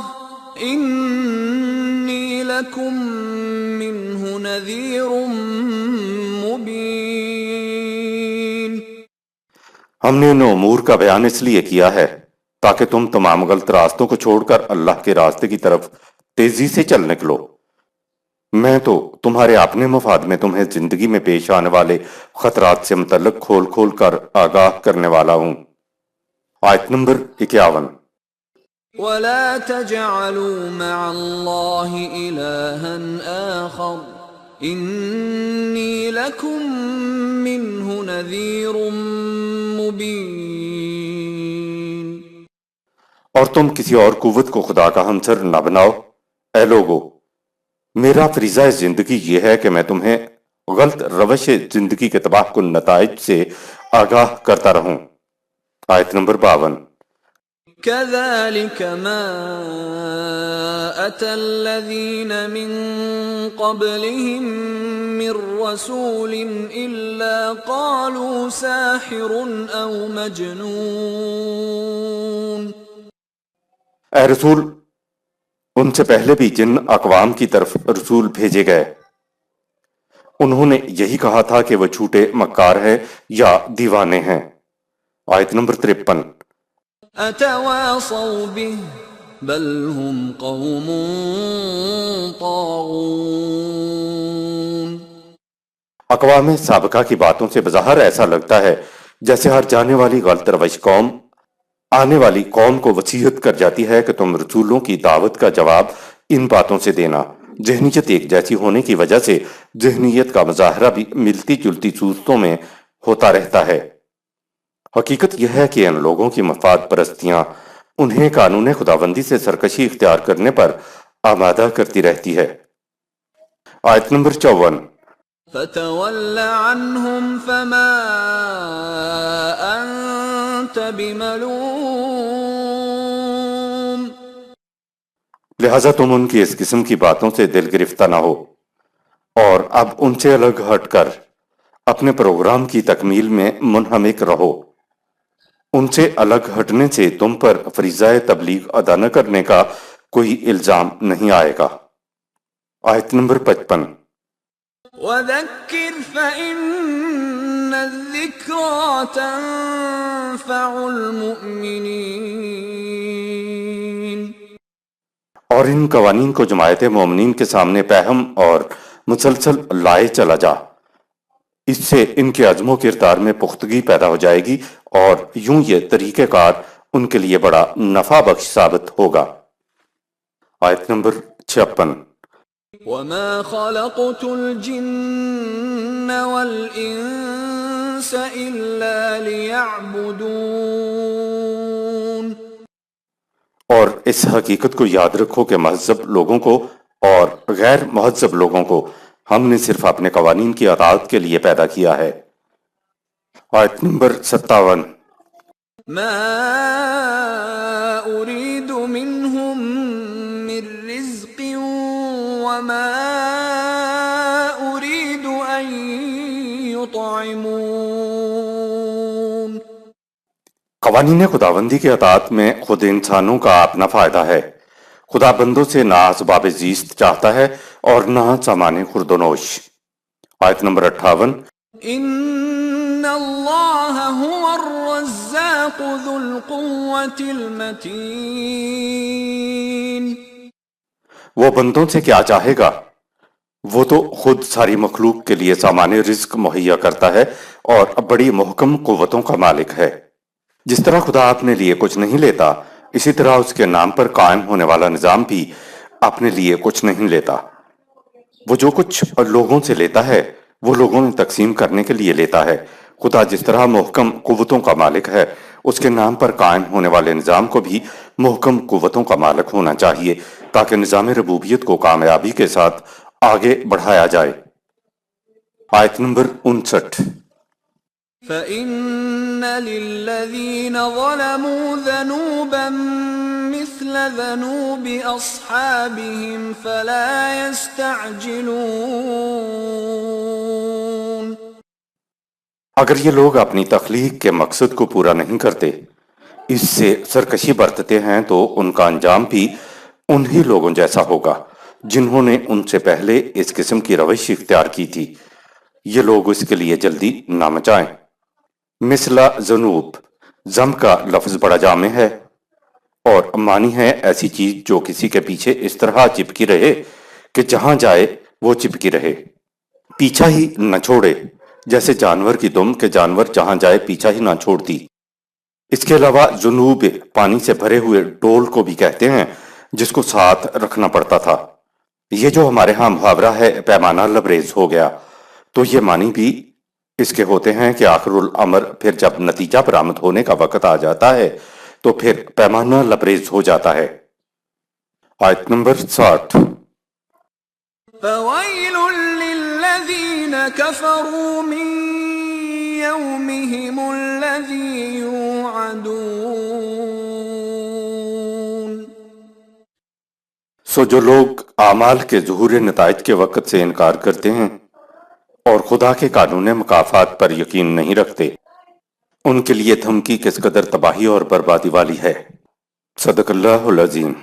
إِنِّي لَكُم مِّنْهُ نَذِيرٌ مُّبِينٌ۔ ہم نے ان امور کا بیان اس لیے کیا ہے تاکہ تم تمام غلط راستوں کو چھوڑ کر اللہ کے راستے کی طرف تیزی سے چل نکلو۔ میں تو تمہارے اپنے مفاد میں تمہیں زندگی میں پیش آنے والے خطرات سے متعلق کھول کھول کر آگاہ کرنے والا ہوں۔ آیت نمبر 51۔ وَلَا تَجْعَلُوا مَعَ اللَّهِ إِلَٰهًا آخَرَ إِنِّي لَكُم مِّنْهُ نَذِيرٌ مُّبِينٌ۔ اور تم کسی اور قوت کو خدا کا ہمسر نہ بناؤ۔ اے لوگو، میرا فریضہ زندگی یہ ہے کہ میں تمہیں غلط روش زندگی کے تباہ کن نتائج سے آگاہ کرتا رہوں۔ آیت نمبر 52۔ كَذَلِكَ مَا أَتَى الَّذِينَ مِن قَبْلِهِم مِّن رَّسُولٍ إِلَّا قَالُوا سَاحِرٌ أَوْ مَجْنُونٌ۔ اے رسول، ان سے پہلے بھی جن اقوام کی طرف رسول بھیجے گئے انہوں نے یہی کہا تھا کہ وہ جھوٹے مکار ہیں یا دیوانے ہیں۔ آیت نمبر 53۔ أَتَوَاصَوْا بِهِ بَلْ هُمْ قَوْمٌ طَاغُونَ۔ اقوام سابقہ کی باتوں سے بظاہر ایسا لگتا ہے جیسے ہر جانے والی غلط روش قوم آنے والی قوم کو وصیت کر جاتی ہے کہ تم رسولوں کی دعوت کا جواب ان باتوں سے دینا۔ ذہنیت ایک جیسی ہونے کی وجہ سے ذہنیت کا مظاہرہ بھی ملتی جلتی صورتوں میں ہوتا رہتا ہے۔ حقیقت یہ ہے کہ ان لوگوں کی مفاد پرستیاں انہیں قانون خداوندی سے سرکشی اختیار کرنے پر آمادہ کرتی رہتی ہے۔ آیت نمبر 54۔ فَتَوَلَّ عَنْهُمْ فَمَا أَنْتَ بِمَلُومٍ۔ لہٰذا تم ان کی اس قسم کی باتوں سے دل گرفتہ نہ ہو، اور اب ان سے الگ ہٹ کر اپنے پروگرام کی تکمیل میں منہمک رہو۔ ان سے الگ ہٹنے سے تم پر فریضہ تبلیغ ادا نہ کرنے کا کوئی الزام نہیں آئے گا۔ آیت نمبر 55۔ وَذَكِّرْ فَإِنَّ الذِّكْرَىٰ تَنفَعُ الْمُؤْمِنِينَ۔ اور ان قوانین کو جماعت مومنین کے سامنے پہم اور مسلسل لائے چلا جا، اس سے ان کے عزم و کردار میں پختگی پیدا ہو جائے گی اور یوں یہ طریقہ کار ان کے لیے بڑا نفع بخش ثابت ہوگا۔ آیت نمبر 56۔ وَمَا خَلَقْتُ الْجِنَّ وَالْإِنسَ إِلَّا لِيَعْبُدُونَ۔ اور اس حقیقت کو یاد رکھو کہ مہذب لوگوں کو اور غیر مہذب لوگوں کو ہم نے صرف اپنے قوانین کی اطاعت کے لیے پیدا کیا ہے۔ آیت نمبر 57۔ مَا أُرِيدُ مِنْهُم مِّن رِّزْقٍ وَمَا أُرِيدُ أَن يُطْعِمُونَ۔ قوانین خداوندی کے اطاعت میں خود انسانوں کا اپنا فائدہ ہے۔ خدا بندوں سے نہ اسباب زیست چاہتا ہے اور نہ سامان خورد و نوش۔ آیت نمبر 58۔ إِنَّ ان اللہ هو الرزاق ذو القوة المتین. وہ بندوں سے کیا چاہے گا؟ وہ تو خود ساری مخلوق کے لیے سامان رزق مہیا کرتا ہے اور بڑی محکم قوتوں کا مالک ہے. جس طرح خدا اپنے لیے کچھ نہیں لیتا، اسی طرح اس کے نام پر قائم ہونے والا نظام بھی اپنے لیے کچھ نہیں لیتا. وہ جو کچھ لوگوں سے لیتا ہے وہ لوگوں نے تقسیم کرنے کے لیے لیتا ہے. خدا جس طرح محکم قوتوں کا مالک ہے، اس کے نام پر قائم ہونے والے نظام کو بھی محکم قوتوں کا مالک ہونا چاہیے تاکہ نظام ربوبیت کو کامیابی کے ساتھ آگے بڑھایا جائے. آیت نمبر 59. فَإِنَّ لِلَّذِينَ ظَلَمُوا ذَنُوبًا مِثْلَ ذَنُوبِ أَصْحَابِهِمْ فَلَا يَسْتَعْجِلُونَ. اگر یہ لوگ اپنی تخلیق کے مقصد کو پورا نہیں کرتے، اس سے سرکشی برتتے ہیں، تو ان کا انجام بھی انہی لوگوں جیسا ہوگا جنہوں نے ان سے پہلے اس قسم کی روش اختیار کی تھی. یہ لوگ اس کے لیے جلدی نہ مچائیں. مثلا ذنوب، ضم کا لفظ بڑا جامع ہے اور معنی ہے ایسی چیز جو کسی کے پیچھے اس طرح چپکی رہے کہ جہاں جائے وہ چپکی رہے، پیچھا ہی نہ چھوڑے، جیسے جانور کی دم کہ جانور جہاں جائے پیچھا ہی نہ چھوڑتی. اس کے علاوہ ذنوب پانی سے بھرے ہوئے ڈول کو بھی کہتے ہیں جس کو ساتھ رکھنا پڑتا تھا. یہ جو ہمارے ہاں محاورہ ہے پیمانہ لبریز ہو گیا، تو یہ معنی بھی اس کے ہوتے ہیں کہ آخر الامر پھر جب نتیجہ برآمد ہونے کا وقت آ جاتا ہے تو پھر پیمانہ لبریز ہو جاتا ہے. آیت نمبر 60. فَوَيْلٌ لِّلَّذِينَ كَفَرُوا مِن يَوْمِهِمُ الَّذِي يُوعَدُونَ. سو جو لوگ اعمال کے ظہور نتائج کے وقت سے انکار کرتے ہیں اور خدا کے قانون مکافات پر یقین نہیں رکھتے، ان کے لیے دھمکی کس قدر تباہی اور بربادی والی ہے. صدق اللہ العظیم.